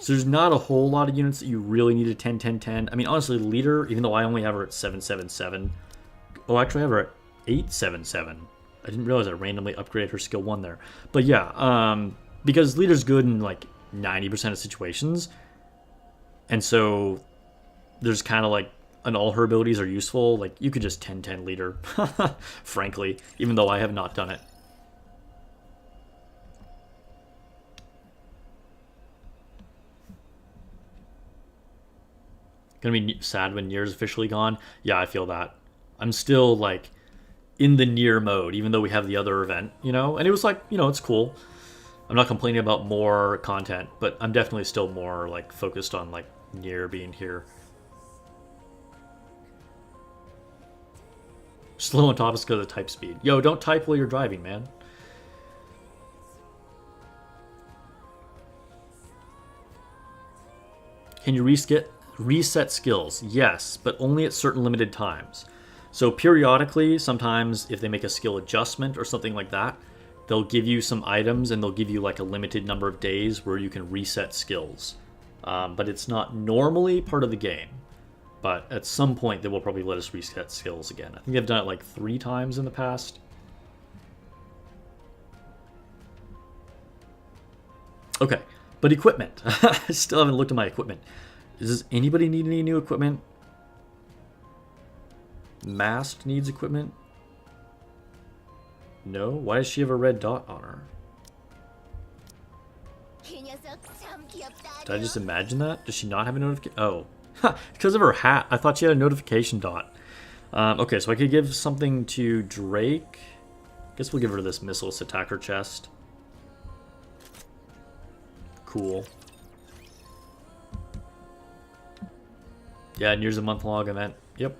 Speaker 2: there's not a whole lot of units that you really need a 10-10-10. I mean, honestly, Leader, even though I only have her at 7-7-7. Oh, actually, I have her at 8-7-7. I didn't realize I randomly upgraded her skill 1 there. But yeah, because Leader's good in like 90% of situations. And so there's kind of like, and all her abilities are useful. Like, you could just 10-10 Leader, frankly, even though I have not done it. Gonna be sad when Nier's officially gone. Yeah, I feel that. I'm still like in the Nier mode, even though we have the other event, you know? And it was like, you know, it's cool. I'm not complaining about more content, but I'm definitely still more like focused on like Nier being here. Slow on top is because of type speed. Yo, don't type while you're driving, man. Can you reset skills? Yes, but only at certain limited times. So periodically, sometimes if they make a skill adjustment or something like that, they'll give you some items and they'll give you like a limited number of days where you can reset skills. But it's not normally part of the game. But at some point, they will probably let us reset skills again. I think they've done it like 3 times in the past. Okay, but equipment. I still haven't looked at my equipment. Does anybody need any new equipment? Mast needs equipment? No? Why does she have a red dot on her? Did I just imagine that? Does she not have a notification? Oh. Because of her hat. I thought she had a notification dot. Okay, so I could give something to Drake. Guess we'll give her this Missileless Attacker chest. Cool. Yeah, Nier's a month-long event. Yep.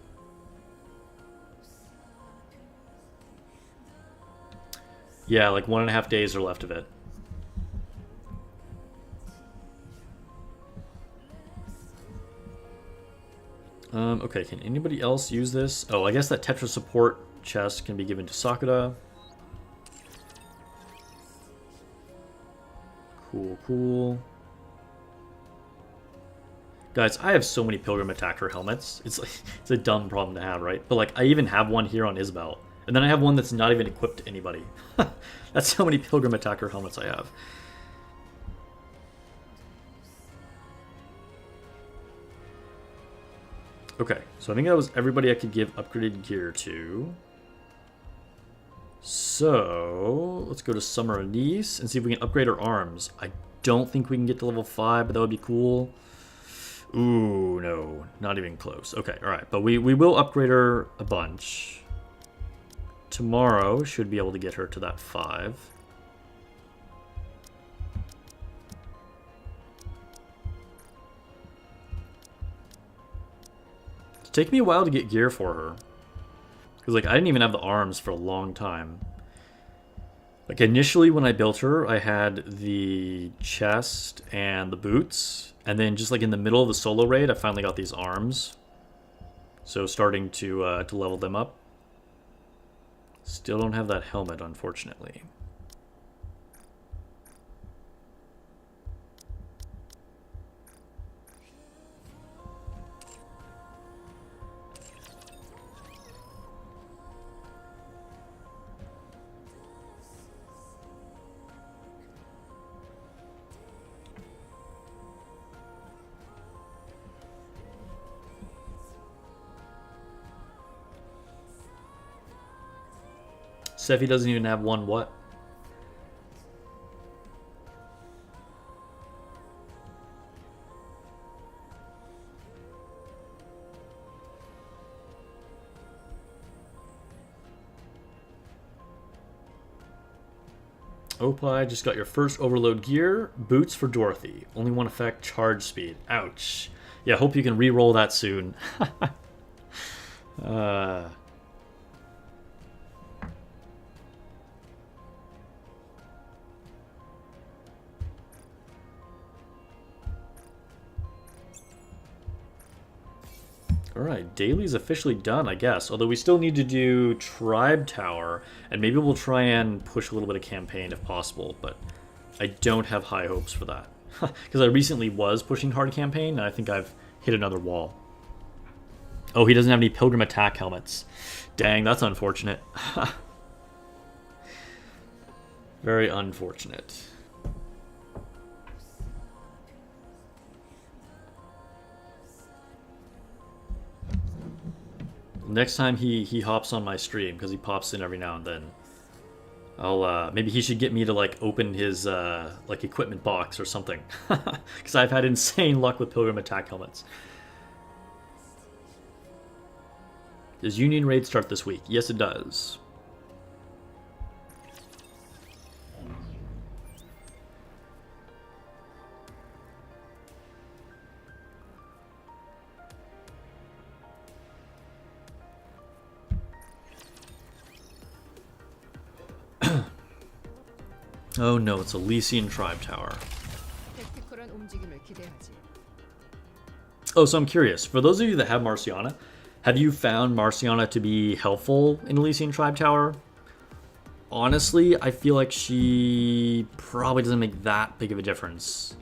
Speaker 2: Yeah, like 1.5 days are left of it. Okay, can anybody else use this? Oh, I guess that Tetra support chest can be given to Sakura. Cool, cool. Guys, I have so many Pilgrim Attacker helmets. It's like, it's a dumb problem to have, right? But like, I even have one here on Isabel. And then I have one that's not even equipped to anybody. That's how many Pilgrim Attacker helmets I have. Okay, so I think that was everybody I could give upgraded gear to. So, let's go to Summer Anise and see if we can upgrade our arms. I don't think we can get to level 5, but that would be cool. Ooh, no, not even close. Okay, alright, but we will upgrade her a bunch. Tomorrow should be able to get her to that 5. It's taken me a while to get gear for her. Because, like, I didn't even have the arms for a long time. Like, initially when I built her, I had the chest and the boots. And then just, like, in the middle of the solo raid, I finally got these arms. So, starting to level them up. Still don't have that helmet, unfortunately. Sephi doesn't even have one what? Opie, just got your first overload gear. Boots for Dorothy. Only one effect, charge speed. Ouch. Yeah, hope you can re-roll that soon. Alright, daily's officially done, I guess. Although we still need to do Tribe Tower, and maybe we'll try and push a little bit of campaign if possible, but I don't have high hopes for that. Because I recently was pushing hard campaign, and I think I've hit another wall. Oh, he doesn't have any Pilgrim Attack helmets. Dang, that's unfortunate. Very unfortunate. Next time he hops on my stream, because he pops in every now and then, I'll maybe he should get me to like open his like equipment box or something, because I've had insane luck with Pilgrim Attack helmets. Does Union Raid start this week? Yes, it does. Oh no, it's Elysian Tribe Tower. Oh, so I'm curious. For those of you that have Marciana, have you found Marciana to be helpful in Elysian Tribe Tower? Honestly, I feel like she probably doesn't make that big of a difference.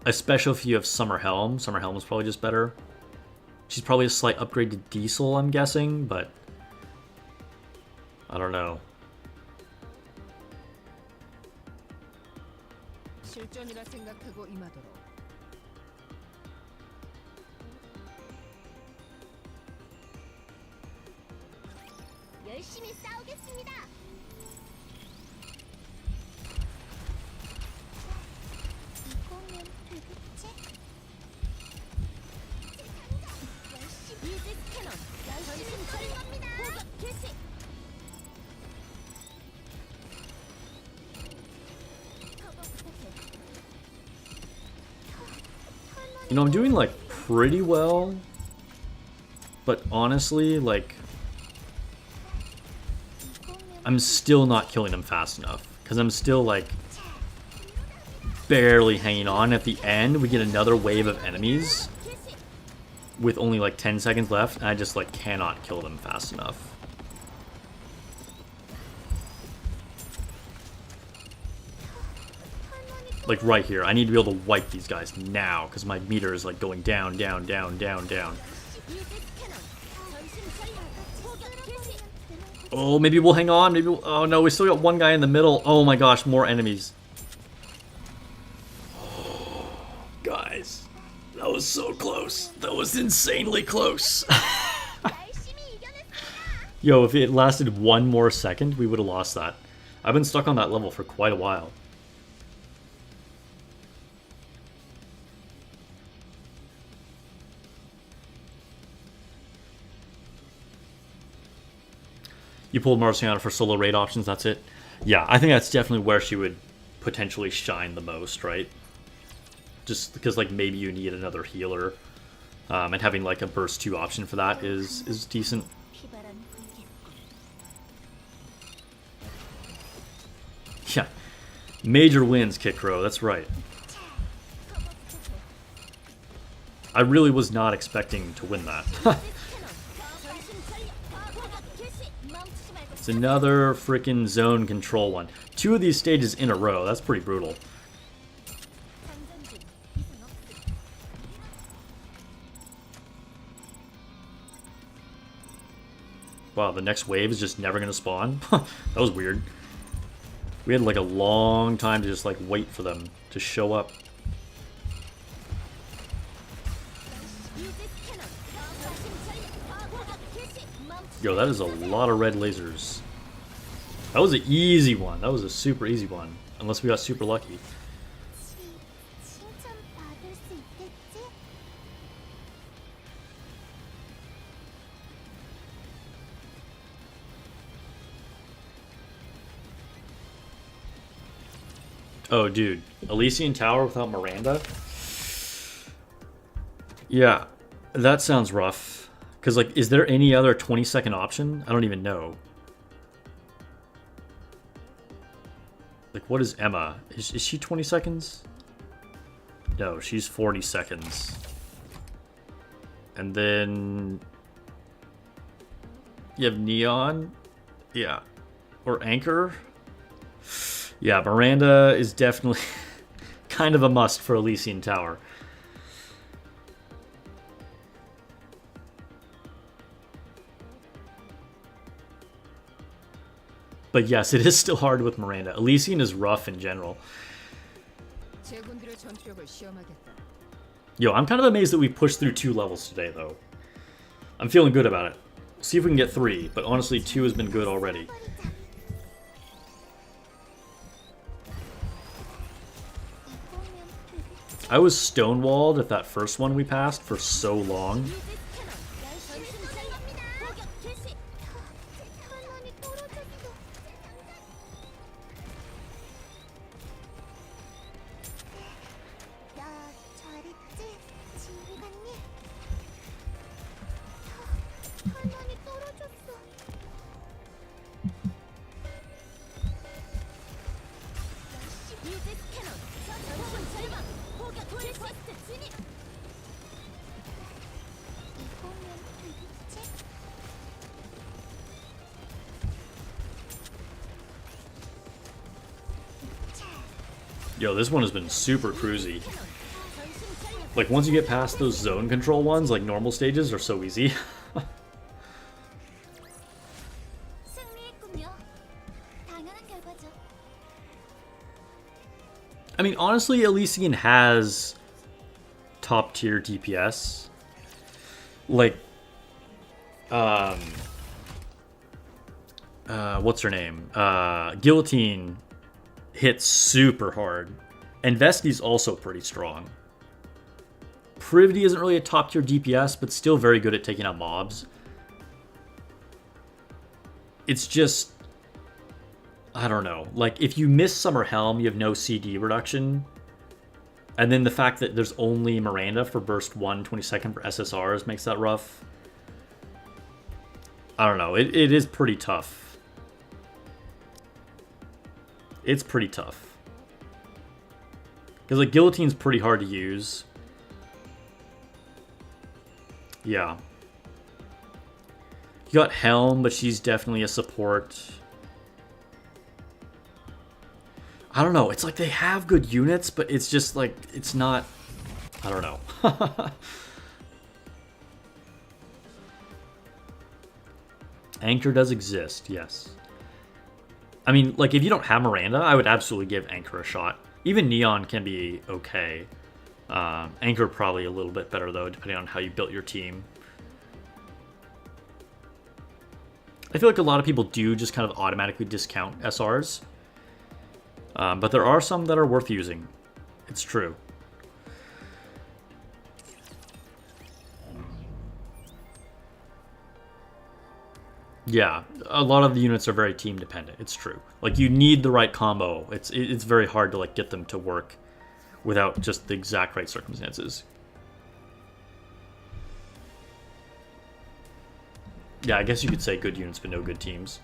Speaker 2: Especially if you have Summer Helm. Summer Helm is probably just better. She's probably a slight upgrade to Diesel, I'm guessing, but I don't know.
Speaker 4: 실전이라 생각하고 임하도록.
Speaker 1: 열심히 싸우겠습니다. 이거면 되겠지? 열심히 이지 스캐너 열심히 쏘는 겁니다. 공격 개시.
Speaker 2: You know, I'm doing like pretty well, but honestly, like, I'm still not killing them fast enough, because I'm still like barely hanging on. At the end, we get another wave of enemies with only like 10 seconds left, and I just like cannot kill them fast enough. Like right here, I need to be able to wipe these guys now, because my meter is like going down, down, down, down, down. Oh, maybe we'll hang on. Maybe oh no, we still got one guy in the middle. Oh my gosh, more enemies. Oh, guys, that was so close. That was insanely close. Yo, if it lasted one more second, we would have lost that. I've been stuck on that level for quite a while. You pulled Marciana for solo raid options, that's it? Yeah, I think that's definitely where she would potentially shine the most, right? Just because, like, maybe you need another healer. And having, like, a burst 2 option for that is decent. Yeah. Major wins, Kit Crow, that's right. I really was not expecting to win that. It's another freaking zone control one. 2 of these stages in a row. That's pretty brutal. Wow, the next wave is just never going to spawn? That was weird. We had like a long time to just like wait for them to show up. Yo, that is a lot of red lasers. That was an easy one. That was a super easy one. Unless we got super lucky.
Speaker 1: 칭찬받을 수 있겠지?
Speaker 2: Oh, dude. Elysian Tower without Miranda? Yeah, that sounds rough. Because, like, is there any other 20-second option? I don't even know. Like, what is Emma? Is she 20 seconds? No, she's 40 seconds. And then... you have Neon? Yeah. Or Anchor? Yeah, Miranda is definitely kind of a must for Elysian Tower. But yes, it is still hard with Miranda. Elysian is rough in general.
Speaker 4: 제군들의 전투력을 시험하겠다.
Speaker 2: Yo, I'm kind of amazed that we pushed through 2 levels today, though. I'm feeling good about it. See if we can get 3, but honestly, 2 has been good already. I was stonewalled at that first one we passed for so long. Yo, this one has been super cruisy. Like, once you get past those zone control ones, like, normal stages are so easy. I mean, honestly, Elysian has top-tier DPS. Like, what's her name? Guillotine hits super hard. And Vesti's also pretty strong. Privity isn't really a top-tier DPS, but still very good at taking out mobs. It's just... I don't know. Like, if you miss Summer Helm, you have no CD reduction. And then the fact that there's only Miranda for burst 1, 22nd for SSRs makes that rough. I don't know. It is pretty tough. It's pretty tough. Because, like, Guillotine's pretty hard to use. Yeah. You got Helm, but she's definitely a support. I don't know. It's like they have good units, but it's just like, it's not... I don't know. Anchor does exist, yes. I mean, like, if you don't have Miranda, I would absolutely give Anchor a shot. Even Neon can be okay. Anchor probably a little bit better, though, depending on how you built your team. I feel like a lot of people do just kind of automatically discount SRs. But there are some that are worth using. It's true. Yeah, a lot of the units are very team dependent. It's true. Like, you need the right combo. It's very hard to, like, get them to work without just the exact right circumstances. Yeah, I guess you could say good units but no good teams.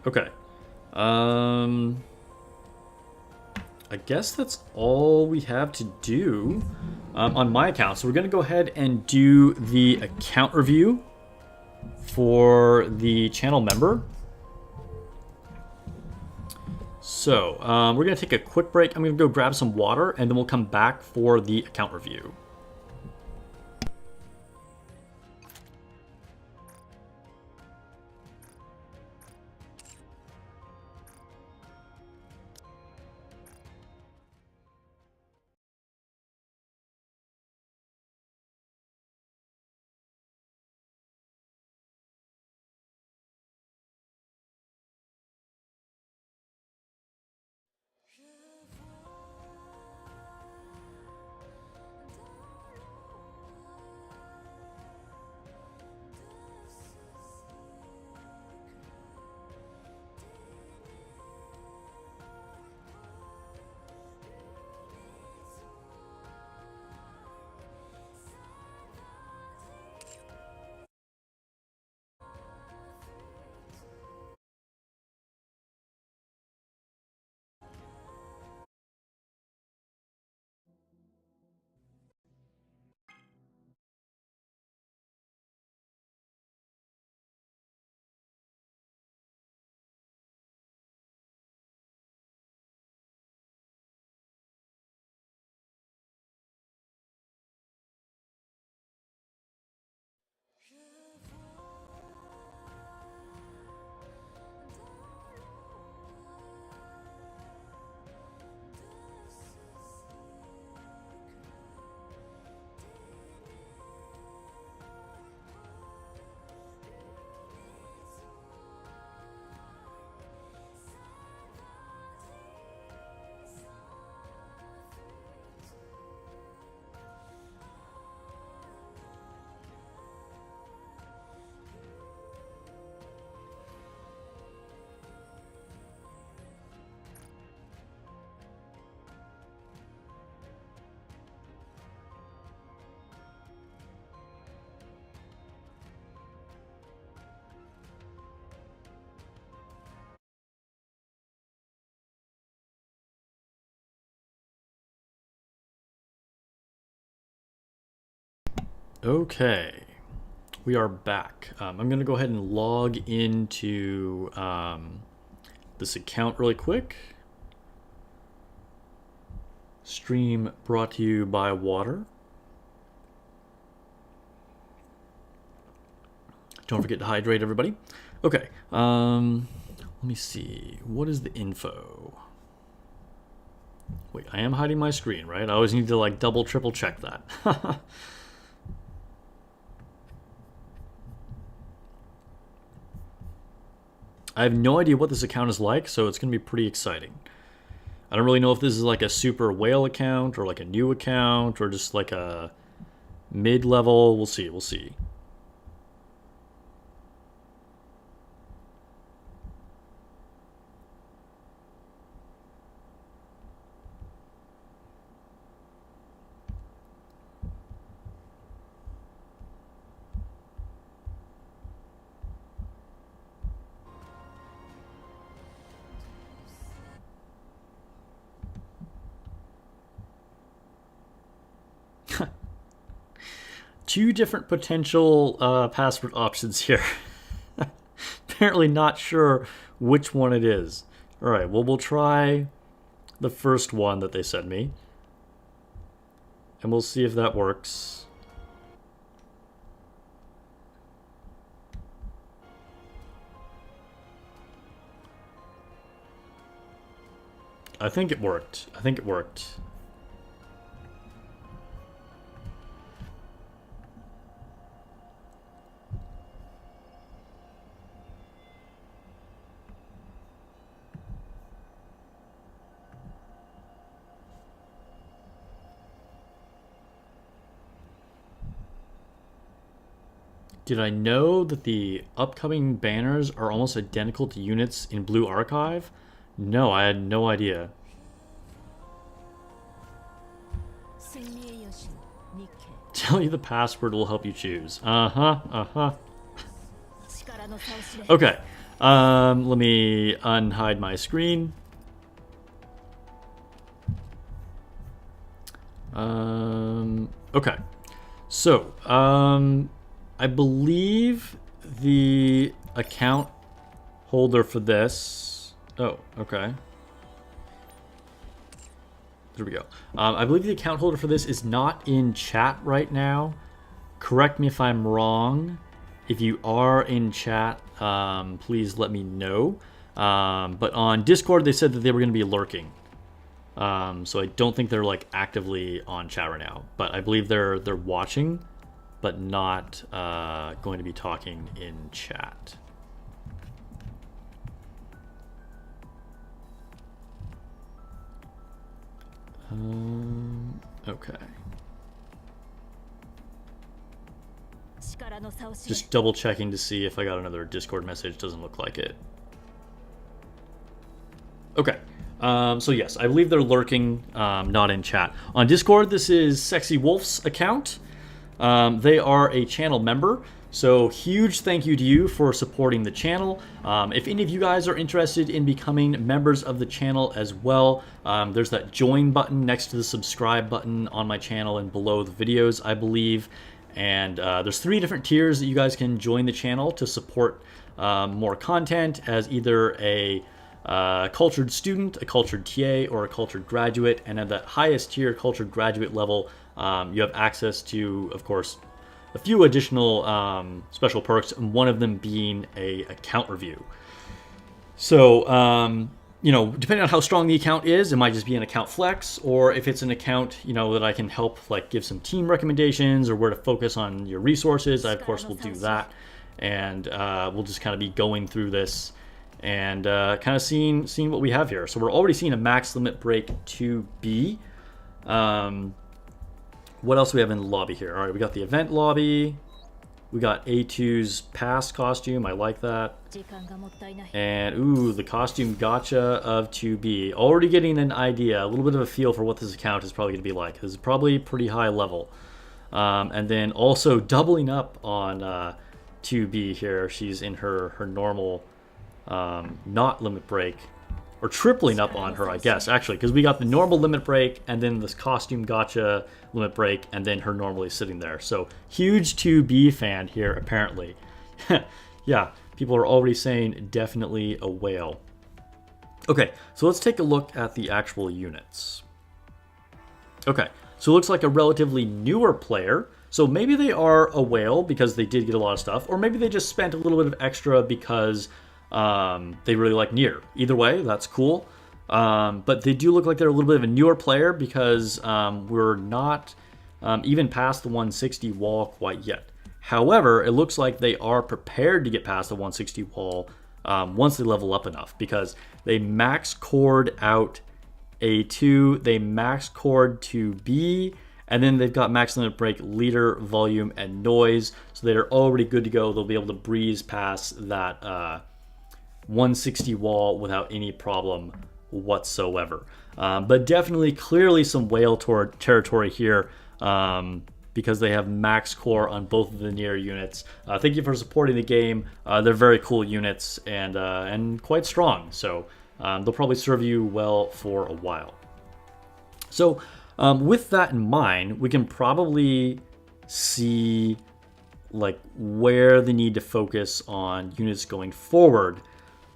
Speaker 2: Okay. I guess that's all we have to do on my account. So we're going to go ahead and do the account review for the channel member. So we're going to take a quick break. I'm going to go grab some water, and then we'll come back for the account review. Okay, we are back. I'm going to go ahead and log into this account really quick. Stream brought to you by water. Don't forget to hydrate, everybody. Okay, let me see. What is the info? Wait, I am hiding my screen, right? I always need to like double, triple check that. I have no idea what this account is like, so it's going to be pretty exciting. I don't really know if this is like a super whale account or like a new account or just like a mid-level. We'll see, we'll see. Two different potential password options here. Apparently not sure which one it is. All right, well, we'll try the first one that they sent me. And we'll see if that works. I think it worked. I think it worked. Did I know that the upcoming banners are almost identical to units in Blue Archive? No, I had no idea.
Speaker 1: 승리의 여신 니케.
Speaker 2: Tell you the password will help you choose. Uh-huh.
Speaker 1: 力の差を知れ.
Speaker 2: Okay. Let me unhide my screen. Okay. So, I believe the account holder for this... Oh, okay. There we go. I believe the account holder for this is not in chat right now. Correct me if I'm wrong. If you are in chat, please let me know. But on Discord, they said that they were going to be lurking. So I don't think they're like actively on chat right now. But I believe they're watching, but not going to be talking in chat. Okay.
Speaker 1: 力の差を知れ
Speaker 2: Just double checking to see if I got another Discord message. Doesn't look like it. Okay. So yes, I believe they're lurking, not in chat. On Discord, this is Sexy Wolf's account. They are a channel member. So huge thank you to you for supporting the channel. If any of you guys are interested in becoming members of the channel as well, there's that join button next to the subscribe button on my channel and below the videos, I believe. And there's 3 different tiers that you guys can join the channel to support more content as either a cultured student, a cultured TA, or a cultured graduate. And at that highest tier, cultured graduate level, you have access to, of course, a few additional special perks, and one of them being a account review. So, you know, depending on how strong the account is, it might just be an account flex, or if it's an account, you know, that I can help, like, give some team recommendations or where to focus on your resources, I, of course, will do that. And we'll just kind of be going through this and kind of seeing what we have here. So we're already seeing a max limit break 2B. What else do we have in the lobby here? All right, we got the event lobby. We got A2's pass costume. I like that.
Speaker 1: 時間がもったいない
Speaker 2: And, ooh, the costume gacha of 2B. Already getting an idea, a little bit of a feel for what this account is probably going to be like. This is probably pretty high level. And then also doubling up on 2B here. She's in her normal, not limit break. Or tripling up on her, I guess, actually. Because we got the normal limit break, and then this costume gacha limit break, and then her normally sitting there. So, huge 2B fan here, apparently. Yeah, people are already saying definitely a whale. Okay, so let's take a look at the actual units. Okay, so it looks like a relatively newer player. So maybe they are a whale because they did get a lot of stuff, or maybe they just spent a little bit of extra because they really like Nier. Either way, that's cool. But they do look like they're a little bit of a newer player because we're not even past the 160 wall quite yet. However, it looks like they are prepared to get past the 160 wall once they level up enough, because they max cord out A2, they max cord 2B, and then they've got max limit break leader, volume, and noise. So they're already good to go. They'll be able to breeze past that 160 wall without any problem whatsoever. But definitely, clearly some whale territory here because they have max core on both of the Nier units. Thank you for supporting the game. They're very cool units and quite strong. So they'll probably serve you well for a while. So with that in mind, we can probably see like where they need to focus on units going forward.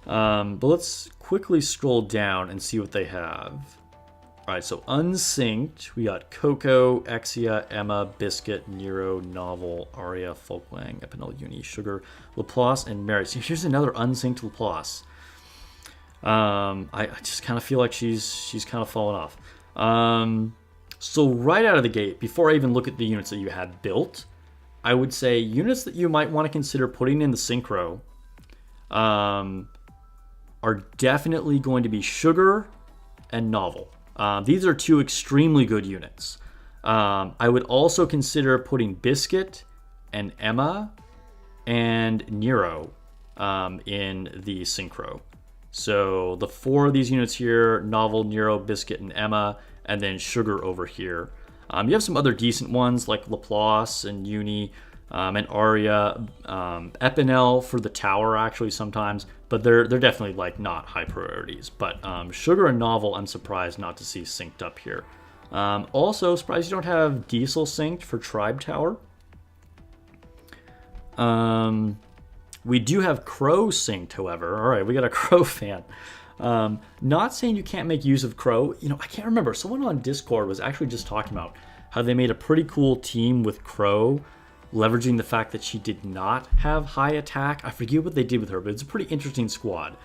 Speaker 2: But let's quickly scroll down and see what they have. All right, so unsynced, we got Coco, Exia, Emma, Biscuit, Nero, Novel, Aria, Folkwang, Epinel, Uni, Sugar, Laplace, and Mary. So here's another unsynced Laplace. I just kind of feel like she's kind of fallen off. So right out of the gate, before I even look at the units that you have built, I would say units that you might want to consider putting in the synchro are definitely going to be Sugar and Novel. These are 2 extremely good units. I would also consider putting Biscuit and Emma and Nero in the synchro. So the 4 of these units here, Novel, Nero, Biscuit, and Emma, and then Sugar over here. You have some other decent ones like Laplace and Uni, and Aria, Epinel for the tower actually sometimes, but they're definitely like not high priorities. But Sugar and Novel, I'm surprised not to see synced up here. Also surprised you don't have Diesel synced for Tribe Tower. We do have Crow synced, however. All right, we got a Crow fan. Not saying you can't make use of Crow. You know, I can't remember. Someone on Discord was actually just talking about how they made a pretty cool team with Crow, leveraging the fact that she did not have high attack. I forget what they did with her, but it's a pretty interesting squad.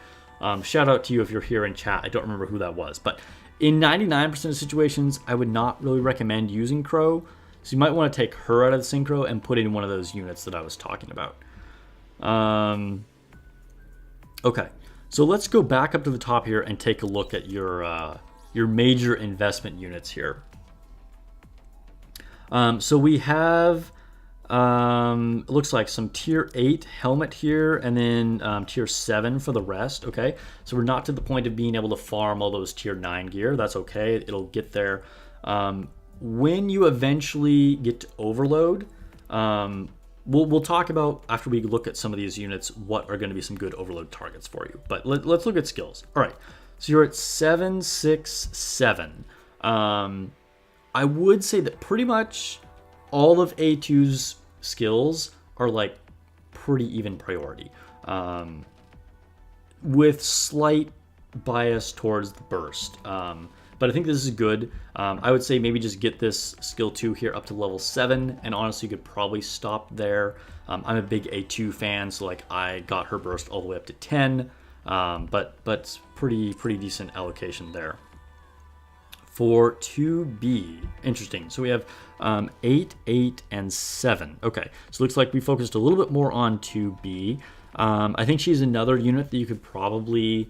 Speaker 2: Shout out to you if you're here in chat. I don't remember who that was. But in 99% of situations, I would not really recommend using Crow. So you might want to take her out of the synchro and put in one of those units that I was talking about. Okay, so let's go back up to the top here and take a look at your your major investment units here. So we have, it looks like some tier 8 helmet here, and then tier 7 for the rest. Okay, so we're not to the point of being able to farm all those tier 9 gear. That's okay, it'll get there. When you eventually get to overload, we'll talk about, after we look at some of these units, what are going to be some good overload targets for you. But let's look at skills. All right, so you're at 7, 6, 7. I would say that pretty much all of A2's skills are like pretty even priority, with slight bias towards the burst. But I think this is good. I would say maybe just get this skill 2 here up to level 7, and honestly, you could probably stop there. I'm a big A2 fan, so like I got her burst all the way up to 10, but pretty decent allocation there. For 2B, interesting. So we have 8, 8, and 7. Okay, so it looks like we focused a little bit more on 2B. I think she's another unit that you could probably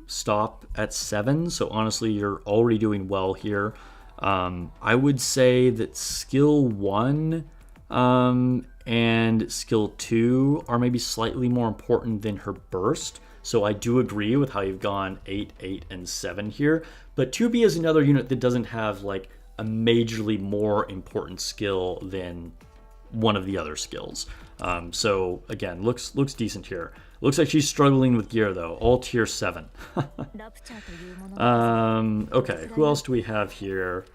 Speaker 2: stop at 7. So honestly, you're already doing well here. I would say that skill 1 and skill 2 are maybe slightly more important than her burst. So I do agree with how you've gone 8, 8, and 7 here. But 2B is another unit that doesn't have like a majorly more important skill than one of the other skills. So again, looks decent here. Looks like she's struggling with gear though, all tier 7. Okay, who else do we have here?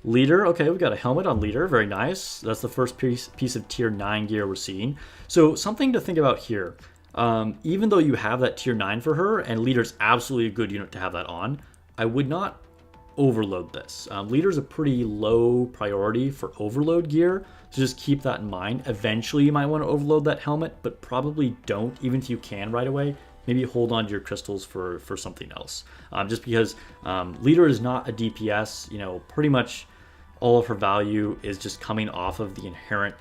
Speaker 2: Leader, okay, we've got a helmet on Leader, very nice. That's the first piece of tier 9 gear we're seeing. So something to think about here. Even though you have that tier 9 for her, and Leader's absolutely a good unit to have that on, I would not overload this. Leader's a pretty low priority for overload gear, so just keep that in mind. Eventually you might want to overload that helmet, but probably don't, even if you can right away. Maybe hold on to your crystals for something else. Just because Leader is not a DPS, you know, pretty much all of her value is just coming off of the inherent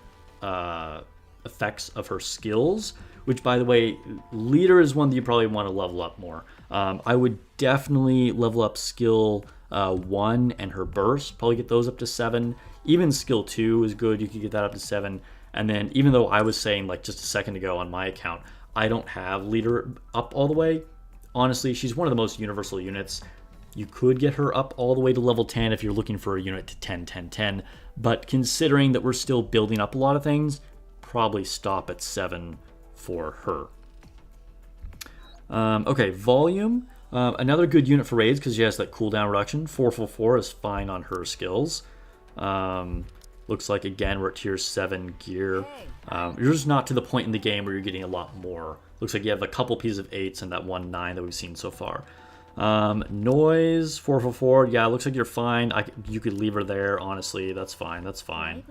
Speaker 2: effects of her skills, which, by the way, Leader is one that you probably want to level up more. I would definitely level up skill 1 and her burst, probably get those up to 7. Even skill 2 is good, you could get that up to 7. And then even though I was saying like just a second ago on my account, I don't have Leader up all the way, honestly, she's one of the most universal units. You could get her up all the way to level 10 if you're looking for a unit to 10, 10, 10. But considering that we're still building up a lot of things, probably stop at 7 for her. Okay, volume. Another good unit for raids because she has that cooldown reduction. 444 is fine on her skills. Looks like, again, we're at tier 7 gear. You're just not to the point in the game where you're getting a lot more. Looks like you have a couple pieces of 8s and that 1 9 that we've seen so far. Noise, 444. Yeah, looks like you're fine. You could leave her there, honestly. That's fine. That's fine.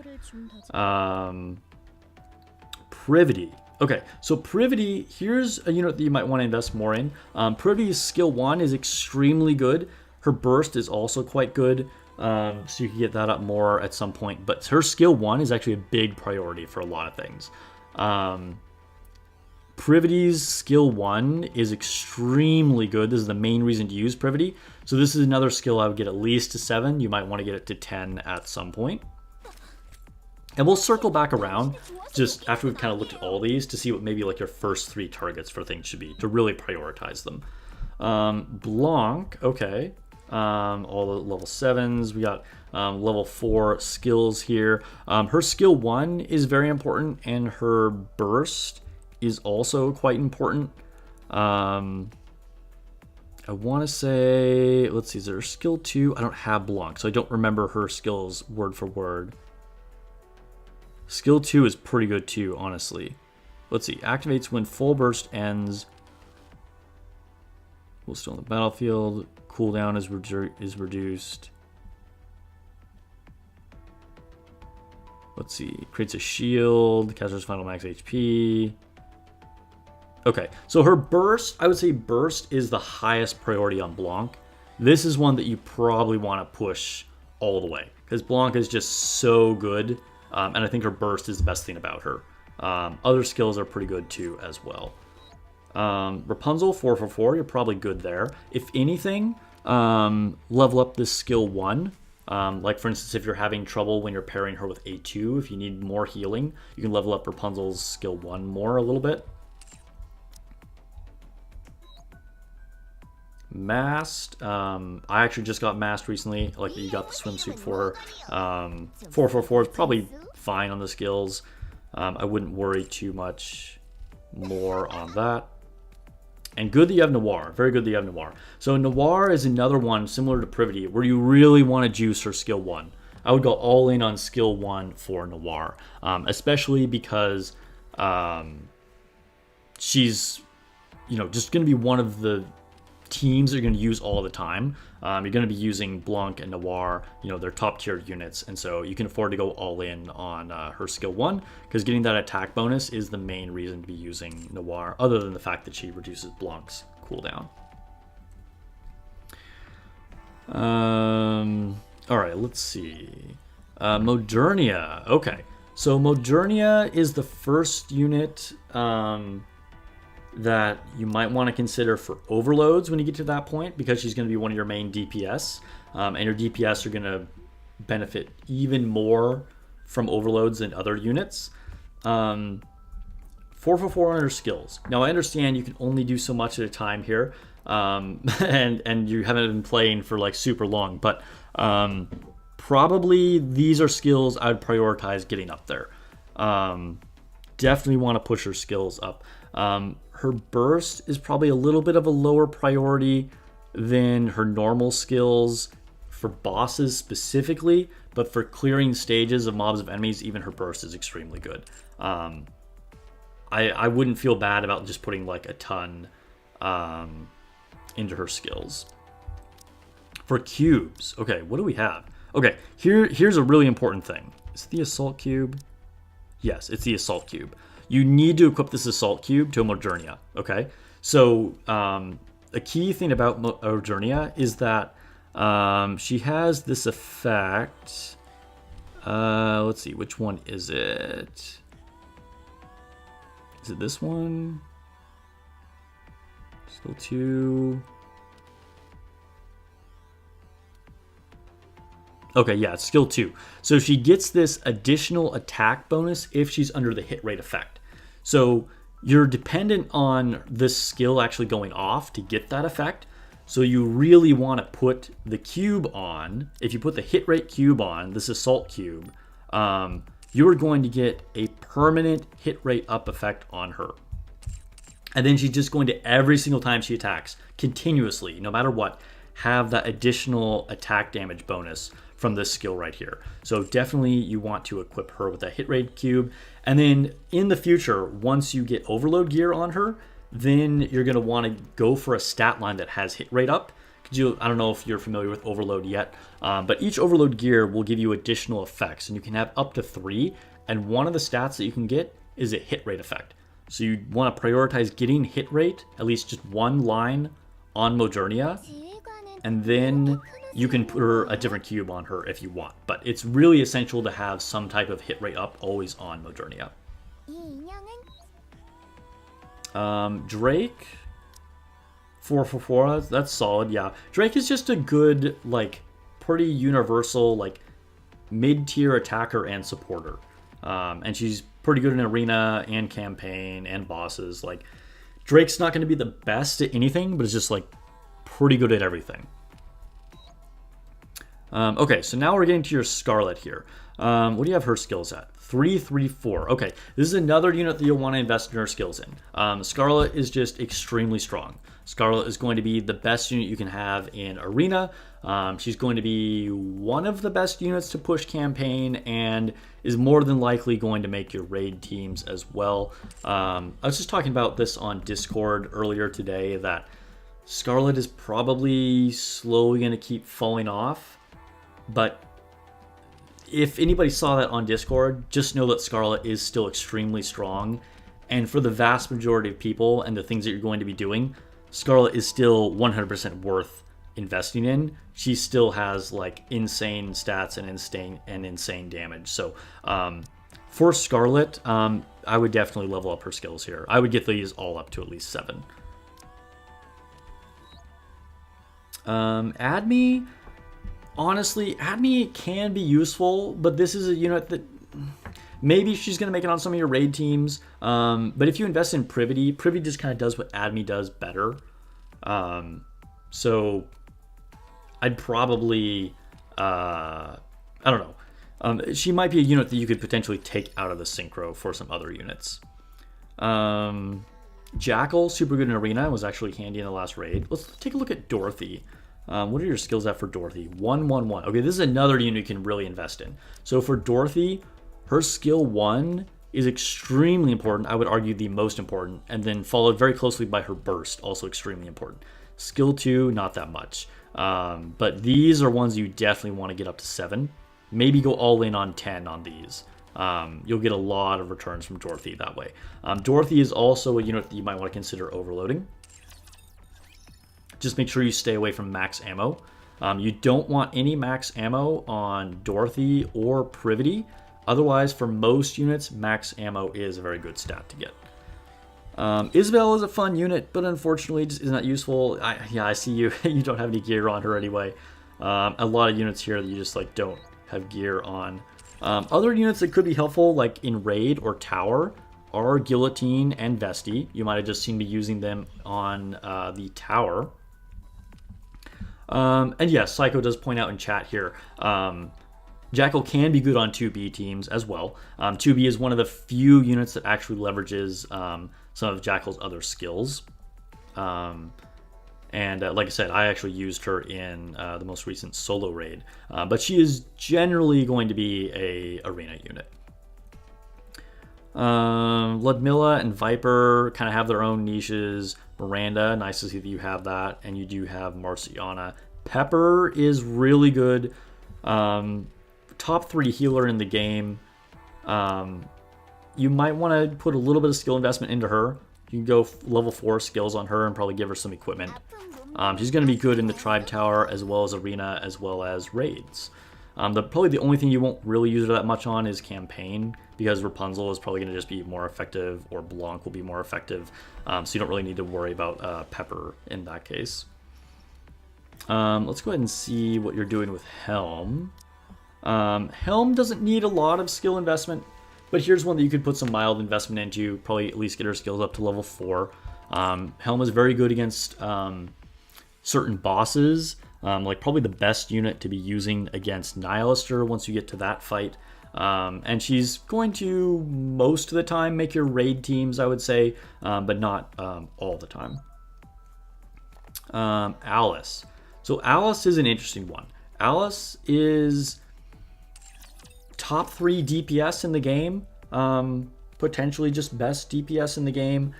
Speaker 2: Privity. Okay, so Privity, here's a unit that you might want to invest more in. Privity's skill 1 is extremely good. Her burst is also quite good, so you can get that up more at some point. But her skill 1 is actually a big priority for a lot of things. Privity's skill 1 is extremely good. This is the main reason to use Privity. So this is another skill I would get at least to 7. You might want to get it to 10 at some point. And we'll circle back around just after we've kind of looked at all these to see what maybe like your first 3 targets for things should be to really prioritize them. Blanc, okay. All the level 7s. We got level 4 skills here. Her skill 1 is very important, and her burst is also quite important. I want to say, let's see, is there skill 2? I don't have Blanc, so I don't remember her skills word for word. Skill 2 is pretty good too, honestly. Let's see. Activates when full burst ends. While still on the battlefield. Cooldown is reduced. Let's see. Creates a shield. Caster's final max HP. Okay, so her burst, I would say burst is the highest priority on Blanc. This is one that you probably want to push all the way, because Blanc is just so good. And I think her burst is the best thing about her. Other skills are pretty good too as well. Rapunzel, 444, you're probably good there. If anything, level up this skill 1. Like for instance, if you're having trouble when you're pairing her with A2, if you need more healing, you can level up Rapunzel's skill 1 more a little bit. Masked. I actually just got masked recently. Like you got the swimsuit for her. 444 is probably fine on the skills. I wouldn't worry too much more on that. And good that you have Noir. Very good that you have Noir. So Noir is another one similar to Privity where you really want to juice her skill 1. I would go all in on skill 1 for Noir. Especially because she's, you know, just going to be one of the teams that you're going to use all the time. You're going to be using Blanc and Noir, you know, they're top tier units, and so you can afford to go all in on her skill 1 because getting that attack bonus is the main reason to be using Noir, other than the fact that she reduces Blanc's cooldown. All right, let's see. Modernia. Okay, so Modernia is the first unit that you might want to consider for overloads when you get to that point, because she's going to be one of your main DPS, and your DPS are going to benefit even more from overloads than other units. 444 on her skills. Now I understand you can only do so much at a time here, and you haven't been playing for like super long, but probably these are skills I'd prioritize getting up there. Definitely want to push her skills up. Her burst is probably a little bit of a lower priority than her normal skills for bosses specifically, but for clearing stages of mobs of enemies, even her burst is extremely good. I wouldn't feel bad about just putting like a ton into her skills. For cubes, okay, what do we have? Okay, here's a really important thing. Is it the assault cube? Yes, it's the assault cube. You need to equip this assault cube to Modernia, okay? So a key thing about Modernia is that she has this effect. Let's see, which one is it? Is it this one? Skill 2. Okay, yeah, it's skill 2. So she gets this additional attack bonus if she's under the hit rate effect. So you're dependent on this skill actually going off to get that effect. So you really want to put the cube on. If you put the hit rate cube on, this assault cube, you're going to get a permanent hit rate up effect on her. And then she's just going to, every single time she attacks, continuously, no matter what, have that additional attack damage bonus from this skill right here. So definitely you want to equip her with that hit rate cube. And then in the future, once you get overload gear on her, then you're going to want to go for a stat line that has hit rate up. I don't know if you're familiar with overload yet, but each overload gear will give you additional effects, and you can have up to 3. And one of the stats that you can get is a hit rate effect. So you want to prioritize getting hit rate, at least just one line on Modernia, and then you can put her a different cube on her if you want. But it's really essential to have some type of hit rate up always on Modernia. Drake, 444, that's solid, yeah. Drake is just a good, like, pretty universal, like, mid-tier attacker and supporter. And she's pretty good in arena and campaign and bosses. Like, Drake's not going to be the best at anything, but it's just, like, pretty good at everything. Okay, so now we're getting to your Scarlet here. What do you have her skills at? 334. Okay, this is another unit that you'll want to invest in her skills in. Scarlet is just extremely strong. Scarlet is going to be the best unit you can have in arena. She's going to be one of the best units to push campaign and is more than likely going to make your raid teams as well. I was just talking about this on Discord earlier today, that Scarlet is probably slowly going to keep falling off. But if anybody saw that on Discord, just know that Scarlet is still extremely strong. And for the vast majority of people and the things that you're going to be doing, Scarlet is still 100% worth investing in. She still has like insane stats and insane damage. So for Scarlet, I would definitely level up her skills here. I would get these all up to at least 7. Adme, honestly, Adme can be useful, but this is a unit that maybe she's going to make it on some of your raid teams. But if you invest in Privity just kind of does what Adme does better. So I'd probably, I don't know. She might be a unit that you could potentially take out of the synchro for some other units. Jackal, super good in Arena, was actually handy in the last raid. Let's take a look at Dorothy. What are your skills at for Dorothy? 111. Okay, this is another unit you can really invest in. So for Dorothy, her skill 1 is extremely important. I would argue the most important, and then followed very closely by her burst, also extremely important. Skill 2, not that much. But these are ones you definitely want to get up to 7. Maybe go all in on 10 on these. You'll get a lot of returns from Dorothy that way. Dorothy is also a unit that you might want to consider overloading. Just make sure you stay away from max ammo. You don't want any max ammo on Dorothy or Privity. Otherwise, for most units, max ammo is a very good stat to get. Isabel is a fun unit, but unfortunately just is not useful. I see you. You don't have any gear on her anyway. A lot of units here that you just like don't have gear on. Other units that could be helpful, like in Raid or Tower, are Guillotine and Vesti. You might have just seen me using them on the Tower. And yes, Psycho does point out in chat here, Jackal can be good on 2B teams as well. 2B is one of the few units that actually leverages some of Jackal's other skills. And like I said, I actually used her in the most recent solo raid. But she is generally going to be a arena unit. Ludmilla and Viper kind of have their own niches. Miranda, nice to see that you have that. And you do have Marciana. Pepper is really good. Top 3 healer in the game. You might want to put a little bit of skill investment into her. You can go level 4 skills on her and probably give her some equipment. She's going to be good in the Tribe Tower as well as Arena as well as Raids. Probably the only thing you won't really use her that much on is Campaign, because Rapunzel is probably going to just be more effective, or Blanc will be more effective. So you don't really need to worry about Pepper in that case. Let's go ahead and see what you're doing with Helm. Helm doesn't need a lot of skill investment, but here's one that you could put some mild investment into, probably at least get her skills up to level 4. Helm is very good against certain bosses, like probably the best unit to be using against Nihilister once you get to that fight. And she's going to, most of the time, make your raid teams, I would say, but not all the time. Alice. So Alice is an interesting one. Alice is top 3 DPS in the game, potentially just best DPS in the game,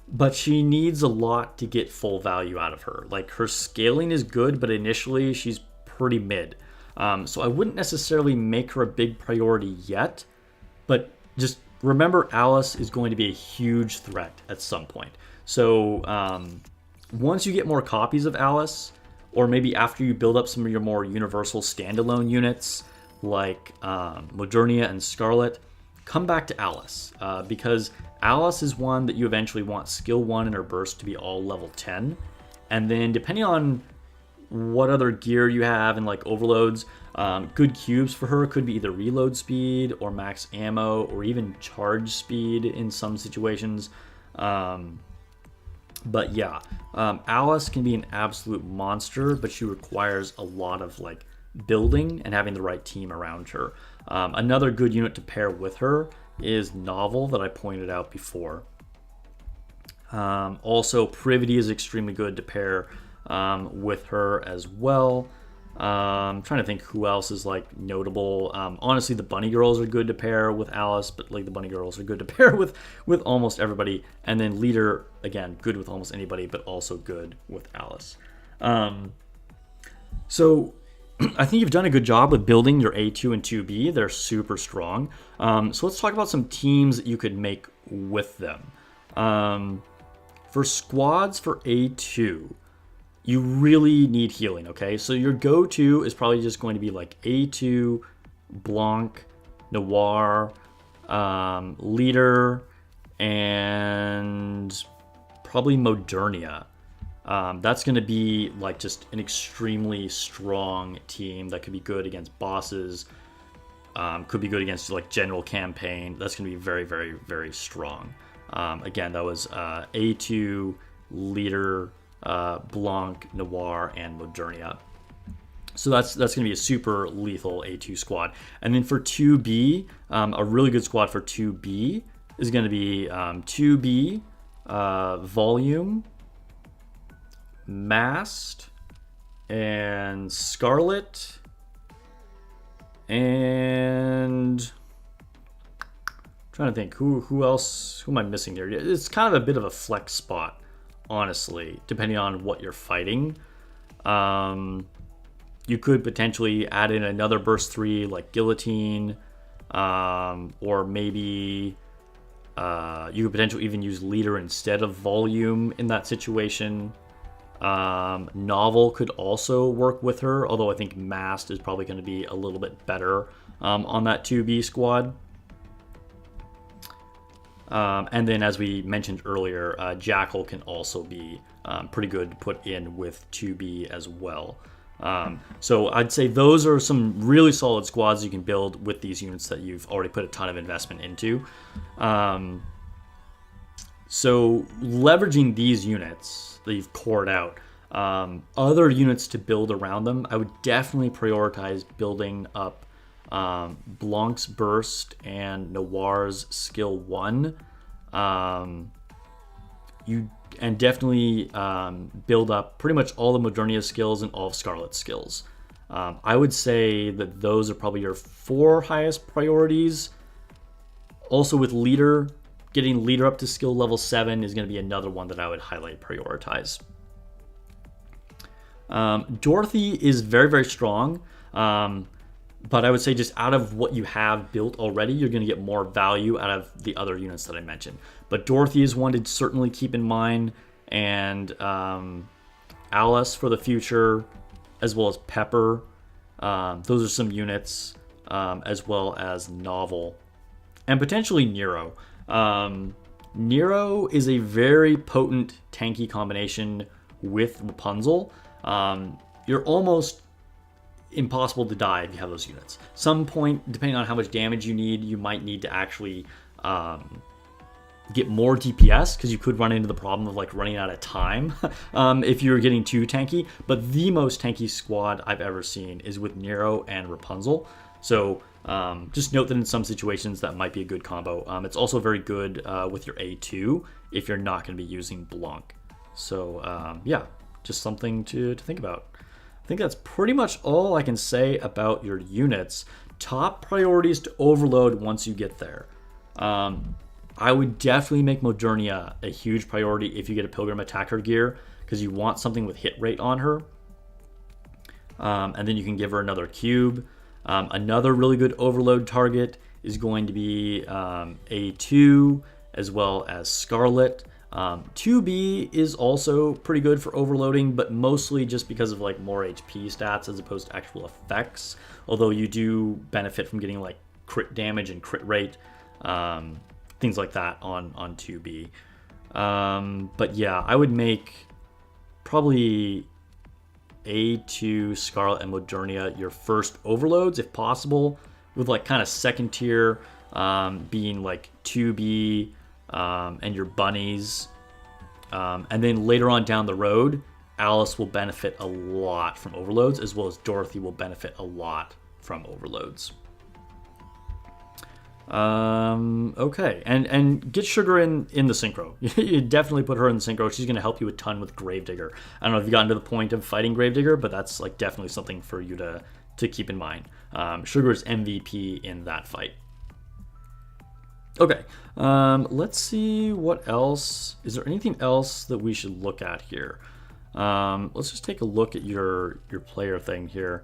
Speaker 2: but she needs a lot to get full value out of her. Like, her scaling is good, but initially she's pretty mid. So I wouldn't necessarily make her a big priority yet, but just remember Alice is going to be a huge threat at some point. So once you get more copies of Alice, or maybe after you build up some of your more universal standalone units, like Modernia and Scarlet, come back to Alice, because Alice is one that you eventually want skill 1 and her burst to be all level 10, and then depending on what other gear you have and like overloads, good cubes for her could be either reload speed or max ammo or even charge speed in some situations. But yeah, Alice can be an absolute monster, but she requires a lot of like building and having the right team around her. Another good unit to pair with her is Novel, that I pointed out before. Also, Privity is extremely good to pair with her as well. I'm trying to think who else is like notable. Honestly, the Bunny Girls are good to pair with Alice, but like the Bunny Girls are good to pair with almost everybody. And then Leader, again, good with almost anybody, but also good with Alice. So I think you've done a good job with building your A2 and 2B. They're super strong. So let's talk about some teams that you could make with them. For squads for A2, you really need healing, okay? So your go-to is probably just going to be like A2, Blanc, Noir, Leader, and probably Modernia. That's going to be like just an extremely strong team that could be good against bosses, could be good against like general campaign. That's going to be very, very, very strong. Again, that was A2, Leader, Blanc, Noir, and Modernia. So that's going to be a super lethal A2 squad. And then for 2B, a really good squad for 2B is going to be 2B, Volume, Mast, and Scarlet, and I'm trying to think who else, who am I missing here? It's kind of a bit of a flex spot, honestly, depending on what you're fighting. You could potentially add in another burst 3 like Guillotine, or maybe you could potentially even use Leader instead of Volume in that situation. Novel could also work with her, although I think Mast is probably going to be a little bit better on that 2B squad. And then, as we mentioned earlier, Jackal can also be pretty good to put in with 2B as well. So I'd say those are some really solid squads you can build with these units that you've already put a ton of investment into. So leveraging these units that you've cored out, other units to build around them, I would definitely prioritize building up Blanc's Burst and Noir's Skill 1. And definitely build up pretty much all of Modernia's skills and all of Scarlet's skills. I would say that those are probably your 4 highest priorities. Also with Leader, getting Leader up to skill level 7 is going to be another one that I would highlight prioritize. Dorothy is very, very strong. But I would say just out of what you have built already, you're going to get more value out of the other units that I mentioned. But Dorothy is one to certainly keep in mind, and Alice for the future, as well as Pepper. Those are some units, as well as Novel. And potentially Nero. Nero is a very potent tanky combination with Rapunzel. You're almost impossible to die if you have those units. Some point, depending on how much damage you need, you might need to actually get more DPS, because you could run into the problem of like running out of time if you're getting too tanky. But the most tanky squad I've ever seen is with Nero and Rapunzel. So just note that in some situations that might be a good combo. It's also very good with your A2 if you're not going to be using Blanc. So yeah, just something to think about. I think that's pretty much all I can say about your units. Top priorities to overload once you get there. I would definitely make Modernia a huge priority if you get a Pilgrim Attacker gear, because you want something with hit rate on her. And then you can give her another cube. Another really good overload target is going to be A2, as well as Scarlet. 2B is also pretty good for overloading, but mostly just because of like more HP stats as opposed to actual effects. Although you do benefit from getting like crit damage and crit rate, things like that on 2B. But yeah, I would make probably A2, Scarlet, and Modernia your first overloads if possible, with like kind of second tier being like 2B and your bunnies. And then later on down the road, Alice will benefit a lot from overloads, as well as Dorothy will benefit a lot from overloads. Okay, and get Sugar in the synchro. You definitely put her in the synchro. She's going to help you a ton with Gravedigger. I don't know if you've gotten to the point of fighting Gravedigger, but that's like definitely something for you to keep in mind. Sugar is MVP in that fight. Okay, let's see what else. Is there anything else that we should look at here? Let's just take a look at your player thing here.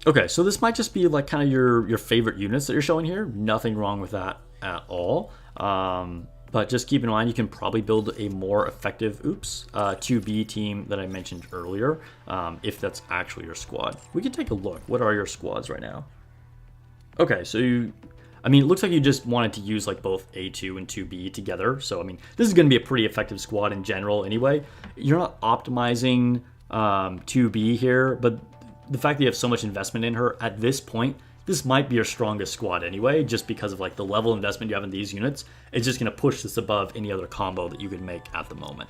Speaker 2: Okay, so this might just be like kind of your favorite units that you're showing here. Nothing wrong with that at all. But just keep in mind you can probably build a more effective 2B team that I mentioned earlier, if that's actually your squad. We can take a look. What are your squads right now? Okay, so I mean, it looks like you just wanted to use like both A2 and 2B together. So, I mean, this is going to be a pretty effective squad in general anyway. You're not optimizing 2B here, but the fact that you have so much investment in her at this point, this might be your strongest squad anyway, just because of like the level of investment you have in these units. It's just going to push this above any other combo that you could make at the moment.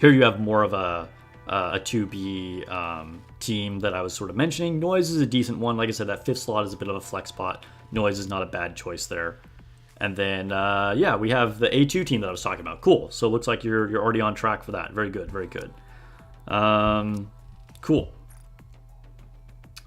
Speaker 2: Here you have more of a 2B team that I was sort of mentioning. Noise is a decent one. Like I said, that 5th slot is a bit of a flex spot. Noise is not a bad choice there. And then, yeah, we have the A2 team that I was talking about. Cool. So it looks like you're already on track for that. Very good, very good. Cool.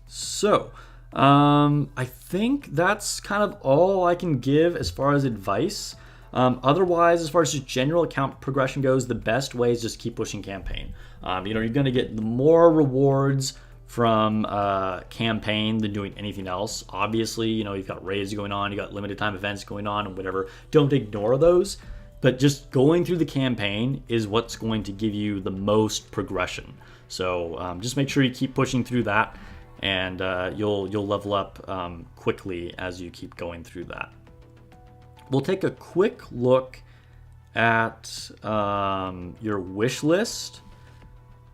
Speaker 2: So, I think that's kind of all I can give as far as advice. Otherwise, as far as just general account progression goes, the best way is just keep pushing campaign. You know, you're going to get more rewards from campaign than doing anything else. Obviously, you know, you've got raids going on, you got limited time events going on and whatever. Don't ignore those, but just going through the campaign is what's going to give you the most progression. So just make sure you keep pushing through that, and you'll level up quickly as you keep going through that. We'll take a quick look at your wish list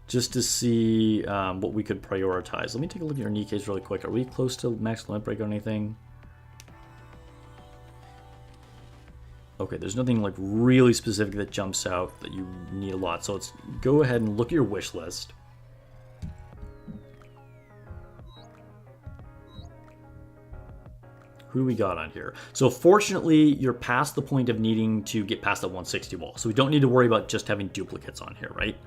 Speaker 2: just to see what we could prioritize. Let me take a look at your Nikkes really quick. Are we close to max limit break or anything? Okay, there's nothing like really specific that jumps out that you need a lot. So let's go ahead and look at your wish list. Who do we got on here? So fortunately, you're past the point of needing to get past that 160 wall. So we don't need to worry about just having duplicates on here, right?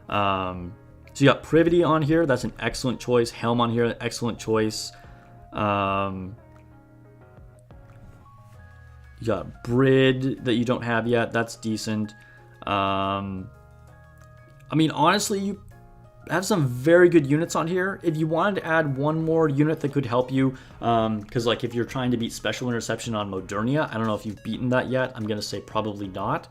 Speaker 2: So you got Privity on here. That's an excellent choice. Helm on here, an excellent choice. You got Brid that you don't have yet. That's decent. I mean, honestly, you have some very good units on here. If you wanted to add one more unit that could help you, because like if you're trying to beat Special Interception on Modernia, I don't know if you've beaten that yet. I'm going to say probably not.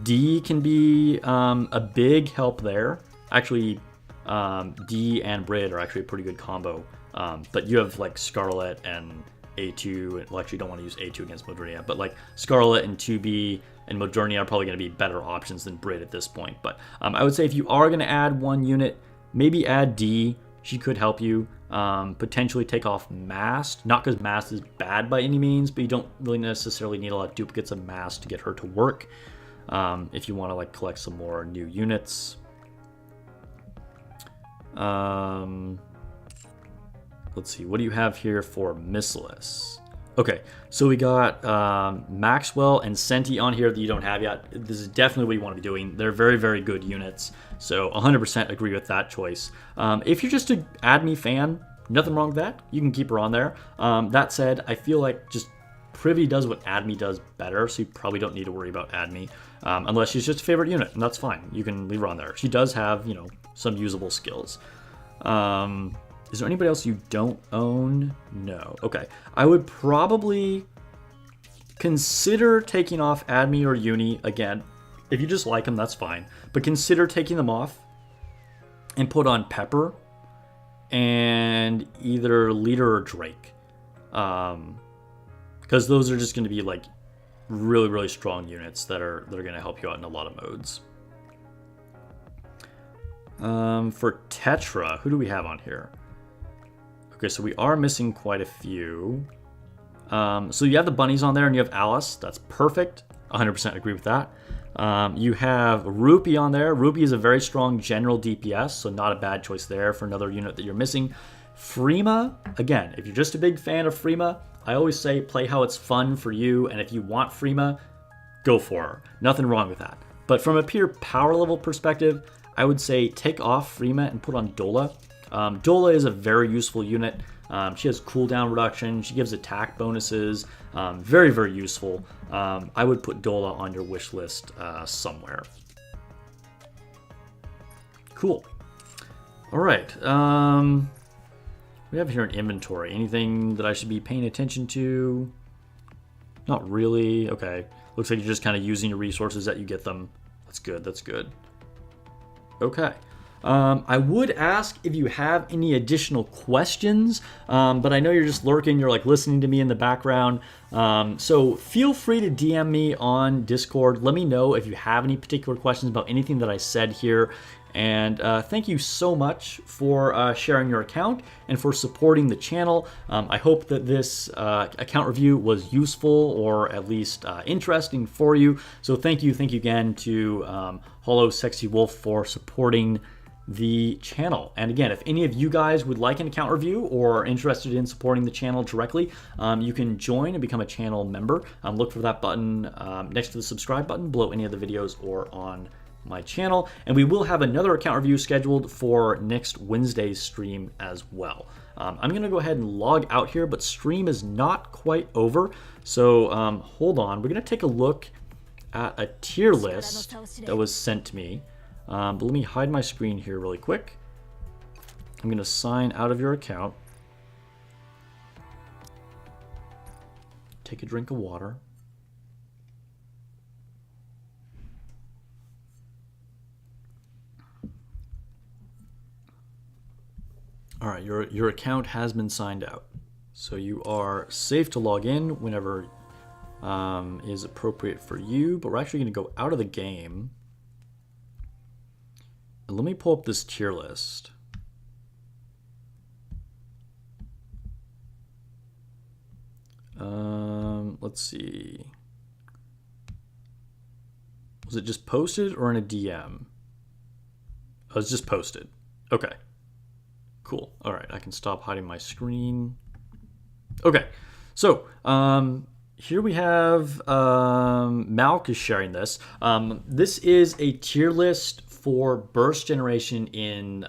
Speaker 2: D can be a big help there. Actually, D and Brid are actually a pretty good combo. But you have like Scarlet and A2. Well, actually, you don't want to use A2 against Modernia, but like Scarlet and 2B and Modernia are probably going to be better options than Brid at this point. But I would say if you are going to add one unit, maybe add D. She could help you. Potentially take off Mast. Not because Mast is bad by any means, but you don't really necessarily need a lot of duplicates of Mast to get her to work. If you want to like collect some more new units. Let's see, what do you have here for Missilus? Okay, so we got Maxwell and Senti on here that you don't have yet. This is definitely what you want to be doing. They're very, very good units, so 100% agree with that choice. If you're just an AdMe fan, nothing wrong with that. You can keep her on there. That said, I feel like just Privy does what AdMe does better, so you probably don't need to worry about AdMe, unless she's just a favorite unit, and that's fine. You can leave her on there. She does have, you know, some usable skills. Is there anybody else you don't own? No. Okay. I would probably consider taking off AdMe or Uni. Again, if you just like them, that's fine. But consider taking them off and put on Pepper and either Leader or Drake. Because those are just going to be like really, really strong units that are going to help you out in a lot of modes. For Tetra, who do we have on here? Okay, so we are missing quite a few. So you have the bunnies on there and you have Alice. That's perfect. 100% agree with that. You have Rupee on there. Rupee is a very strong general DPS, so not a bad choice there for another unit that you're missing. Freema, again, if you're just a big fan of Freema, I always say play how it's fun for you, and if you want Freema, go for her. Nothing wrong with that. But from a pure power level perspective, I would say take off Freema and put on Dola. Dola is a very useful unit. She has cooldown reduction. She gives attack bonuses. Very, very useful. I would put Dola on your wish list somewhere. Cool. All right. We have here an inventory. Anything that I should be paying attention to? Not really. Okay. Looks like you're just kind of using your resources that you get them. That's good. That's good. Okay. I would ask if you have any additional questions, but I know you're just lurking, you're like listening to me in the background. So feel free to DM me on Discord. Let me know if you have any particular questions about anything that I said here. And thank you so much for sharing your account and for supporting the channel. I hope that this account review was useful or at least interesting for you. So thank you again to Hollow Sexy Wolf for supporting the channel. And again, if any of you guys would like an account review or are interested in supporting the channel directly, you can join and become a channel member. Look for that button next to the subscribe button below any of the videos or on my channel. And we will have another account review scheduled for next Wednesday's stream as well. I'm going to go ahead and log out here, but stream is not quite over. So hold on. We're going to take a look at a tier list that was sent to me. But let me hide my screen here really quick. I'm going to sign out of your account. Take a drink of water. All right, your account has been signed out. So you are safe to log in whenever is appropriate for you. But we're actually going to go out of the game. Let me pull up this tier list. Let's see. Was it just posted or in a DM? Oh, it's just posted. Okay. Cool. All right, I can stop hiding my screen. Okay, so here we have Malk is sharing this. This is a tier list for burst generation in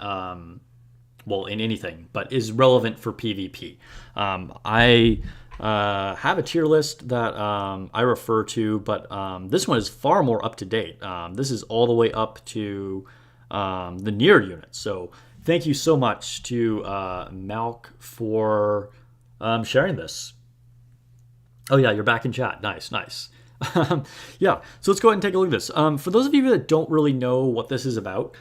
Speaker 2: well, in anything, but is relevant for PvP. I have a tier list that I refer to, but this one is far more up to date. This is all the way up to the near unit. So thank you so much to Malk for sharing this. Oh yeah, you're back in chat. Nice. Yeah, so let's go ahead and take a look at this. For those of you that don't really know what this is about,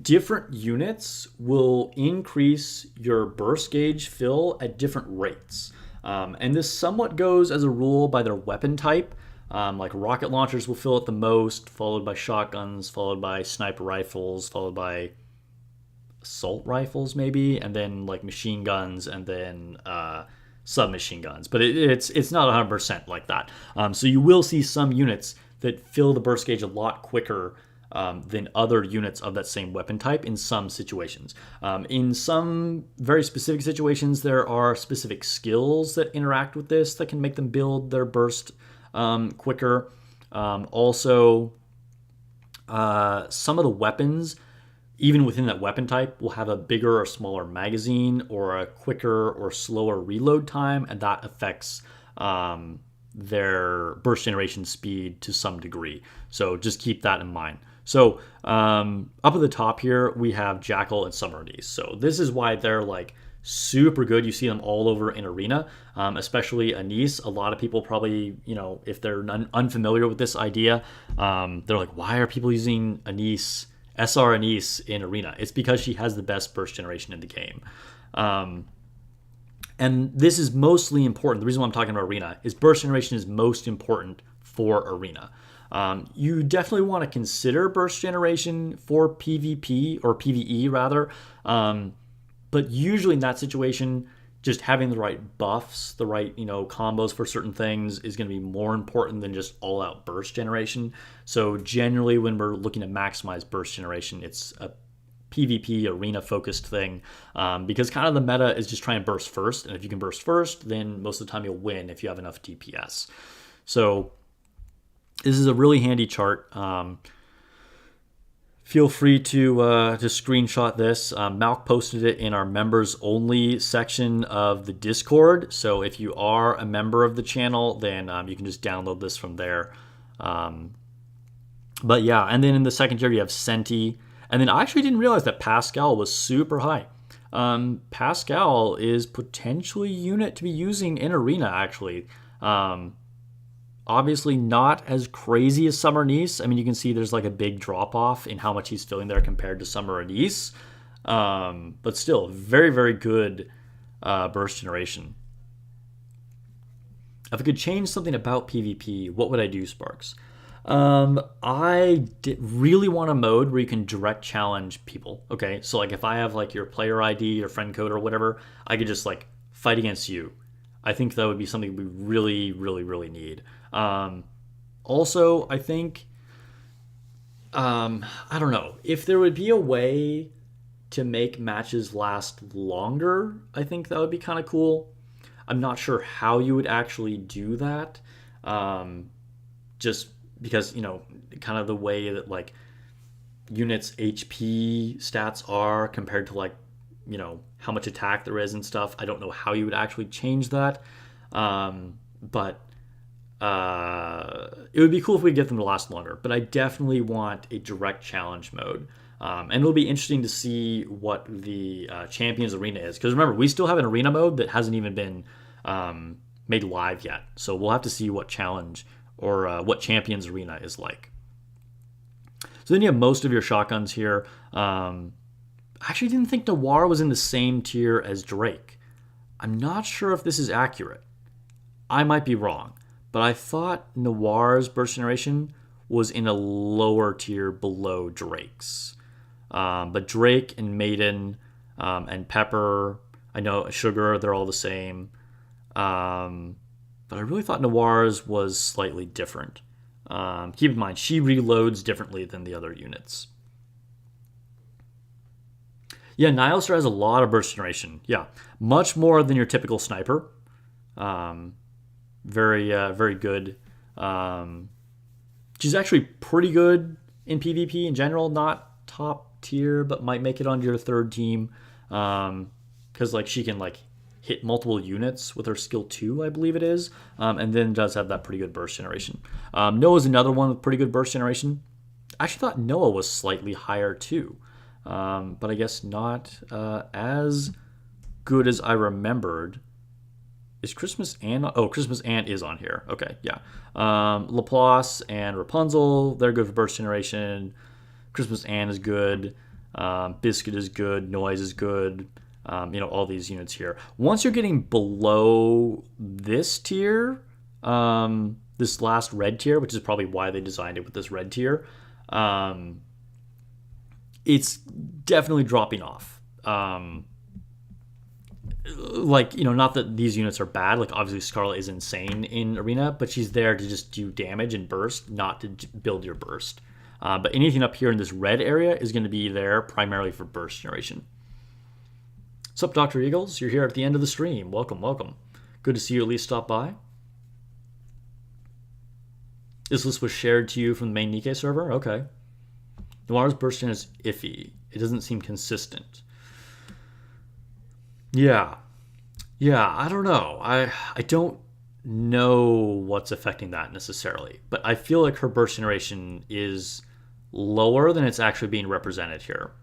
Speaker 2: different units will increase your burst gauge fill at different rates. And this somewhat goes as a rule by their weapon type. Like rocket launchers will fill it the most, followed by shotguns, followed by sniper rifles, followed by assault rifles maybe, and then like machine guns, and then submachine guns, but it's not 100% like that. So you will see some units that fill the burst gauge a lot quicker than other units of that same weapon type in some situations. In some very specific situations, there are specific skills that interact with this that can make them build their burst quicker. Also, some of the weapons, even within that weapon type, will have a bigger or smaller magazine or a quicker or slower reload time, and that affects their burst generation speed to some degree. So just keep that in mind. So up at the top here, we have Jackal and Summer Anise. So this is why they're like super good. You see them all over in Arena, especially Anise. A lot of people probably, you know, if they're unfamiliar with this idea, they're like, why are people using Anise, SR Anise in Arena? It's because she has the best burst generation in the game. And this is mostly important. The reason why I'm talking about Arena is burst generation is most important for Arena. You definitely want to consider burst generation for PvP or PvE rather. But usually in that situation, just having the right buffs, the right, you know, combos for certain things is going to be more important than just all-out burst generation. So generally when we're looking to maximize burst generation, it's a PvP arena-focused thing, because kind of the meta is just try and burst first. And if you can burst first, then most of the time you'll win if you have enough DPS. So this is a really handy chart. Feel free to screenshot this. Malk posted it in our members only section of the Discord. So if you are a member of the channel, then you can just download this from there. But yeah, and then in the second tier you have Senti. And then I actually didn't realize that Pascal was super high. Pascal is potentially a unit to be using in Arena actually. Obviously not as crazy as Summer Nice. I mean, you can see there's like a big drop off in how much he's filling there compared to Summer Nice. But still, very, very good burst generation. If I could change something about PvP, what would I do, Sparks? I really want a mode where you can direct challenge people. Okay, so like if I have like your player ID or friend code or whatever, I could just like fight against you. I think that would be something we really, really, really need. Also, I think, I don't know, if there would be a way to make matches last longer, I think that would be kind of cool. I'm not sure how you would actually do that. Just because, you know, kind of the way that like units HP stats are compared to like, you know, how much attack there is and stuff. I don't know how you would actually change that. But it would be cool if we get them to last longer. But I definitely want a direct challenge mode. And it'll be interesting to see what the Champions Arena is. Because remember, we still have an arena mode that hasn't even been made live yet. So we'll have to see what challenge or what Champions Arena is like. So then you have most of your shotguns here. I actually didn't think Noir was in the same tier as Drake. I'm not sure if this is accurate. I might be wrong. But I thought Noir's burst generation was in a lower tier below Drake's. But Drake and Maiden and Pepper, I know Sugar, they're all the same. But I really thought Noir's was slightly different. Keep in mind, she reloads differently than the other units. Yeah, Nihilster has a lot of burst generation. Yeah, much more than your typical sniper. Very good. She's actually pretty good in PvP in general. Not top tier, but might make it onto your third team. Because like she can like hit multiple units with her skill 2, I believe it is. And then does have that pretty good burst generation. Noah's another one with pretty good burst generation. I actually thought Noah was slightly higher too. But I guess not as good as I remembered. Is Christmas Ann? Oh, Christmas Ann is on here. Okay, yeah. Laplace and Rapunzel, they're good for burst generation. Christmas Ann is good. Biscuit is good. Noise is good. All these units here. Once you're getting below this tier, this last red tier, which is probably why they designed it with this red tier, it's definitely dropping off. Not that these units are bad. Like, obviously, Scarlet is insane in Arena, but she's there to just do damage and burst, not to build your burst. But anything up here in this red area is going to be there primarily for burst generation. What's up, Dr. Eagles? You're here at the end of the stream. Welcome, welcome. Good to see you at least stop by. This list was shared to you from the main Nikke server? Okay. Noir's burst gen is iffy. It doesn't seem consistent. Yeah, I don't know. I don't know what's affecting that necessarily, but I feel like her burst generation is lower than it's actually being represented here.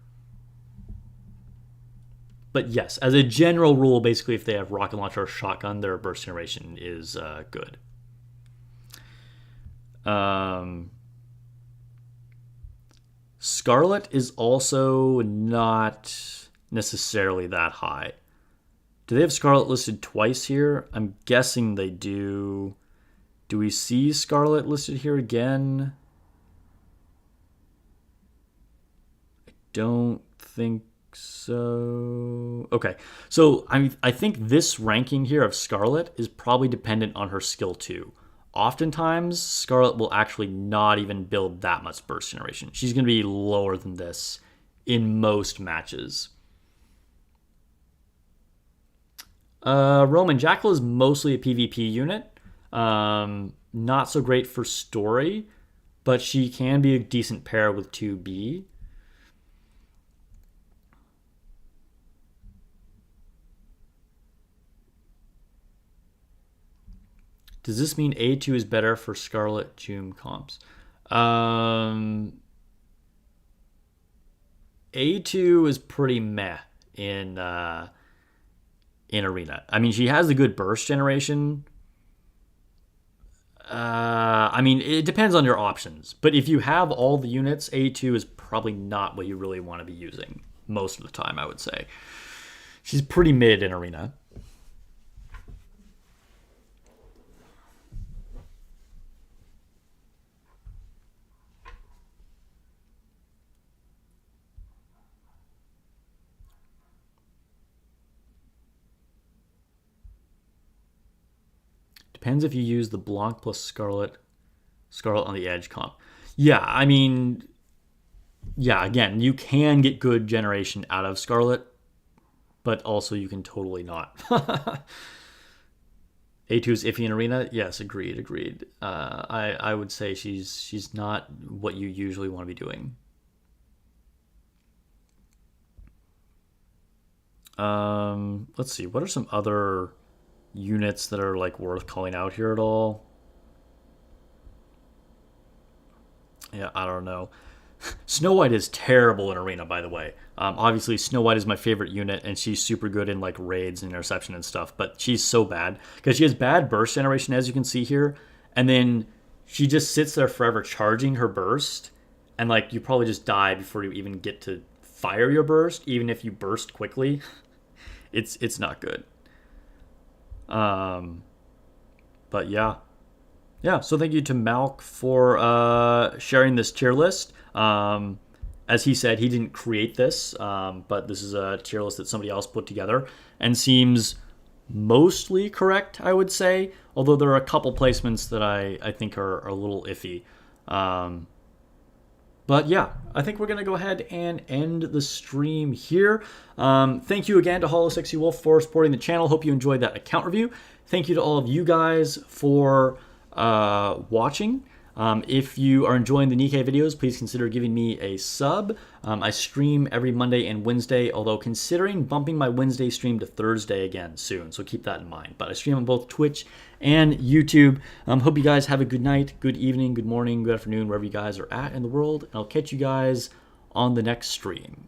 Speaker 2: But yes, as a general rule, basically if they have rocket launcher or shotgun, their burst generation is good. Scarlet is also not necessarily that high. Do they have Scarlet listed twice here? I'm guessing they do. Do we see Scarlet listed here again? I don't think so. Okay, so I think this ranking here of Scarlet is probably dependent on her skill 2. Oftentimes, Scarlet will actually not even build that much burst generation. She's going to be lower than this in most matches. Roman Jackal is mostly a PvP unit. Not so great for story, but she can be a decent pair with 2B. Does this mean A2 is better for Scarlet June comps? A2 is pretty meh in Arena. I mean, she has a good burst generation. I mean, it depends on your options. But if you have all the units, A2 is probably not what you really want to be using most of the time, I would say. She's pretty mid in Arena. Depends if you use the Blanc plus Scarlet on the Edge comp. Yeah, I mean, yeah, again, you can get good generation out of Scarlet, but also you can totally not. A2 is iffy in Arena? Yes, agreed. I would say she's not what you usually want to be doing. Let's see, what are some other units that are like worth calling out here at all? Yeah, I don't know. Snow White is terrible in Arena, by the way. Obviously, Snow White is my favorite unit, and she's super good in like raids and interception and stuff. But she's so bad because she has bad burst generation, as you can see here, and then she just sits there forever charging her burst, and like you probably just die before you even get to fire your burst, even if you burst quickly. It's not good. But yeah. So thank you to Malk for sharing this tier list. As he said, he didn't create this, but this is a tier list that somebody else put together and seems mostly correct, I would say, although there are a couple placements that I think are a little iffy. But yeah, I think we're going to go ahead and end the stream here. Thank you again to Hollow60Wolf for supporting the channel. Hope you enjoyed that account review. Thank you to all of you guys for watching. If you are enjoying the Nikke videos, please consider giving me a sub. I stream every Monday and Wednesday, although considering bumping my Wednesday stream to Thursday again soon, so keep that in mind. But I stream on both Twitch and YouTube. Hope you guys have a good night, good evening, good morning, good afternoon, wherever you guys are at in the world, and I'll catch you guys on the next stream.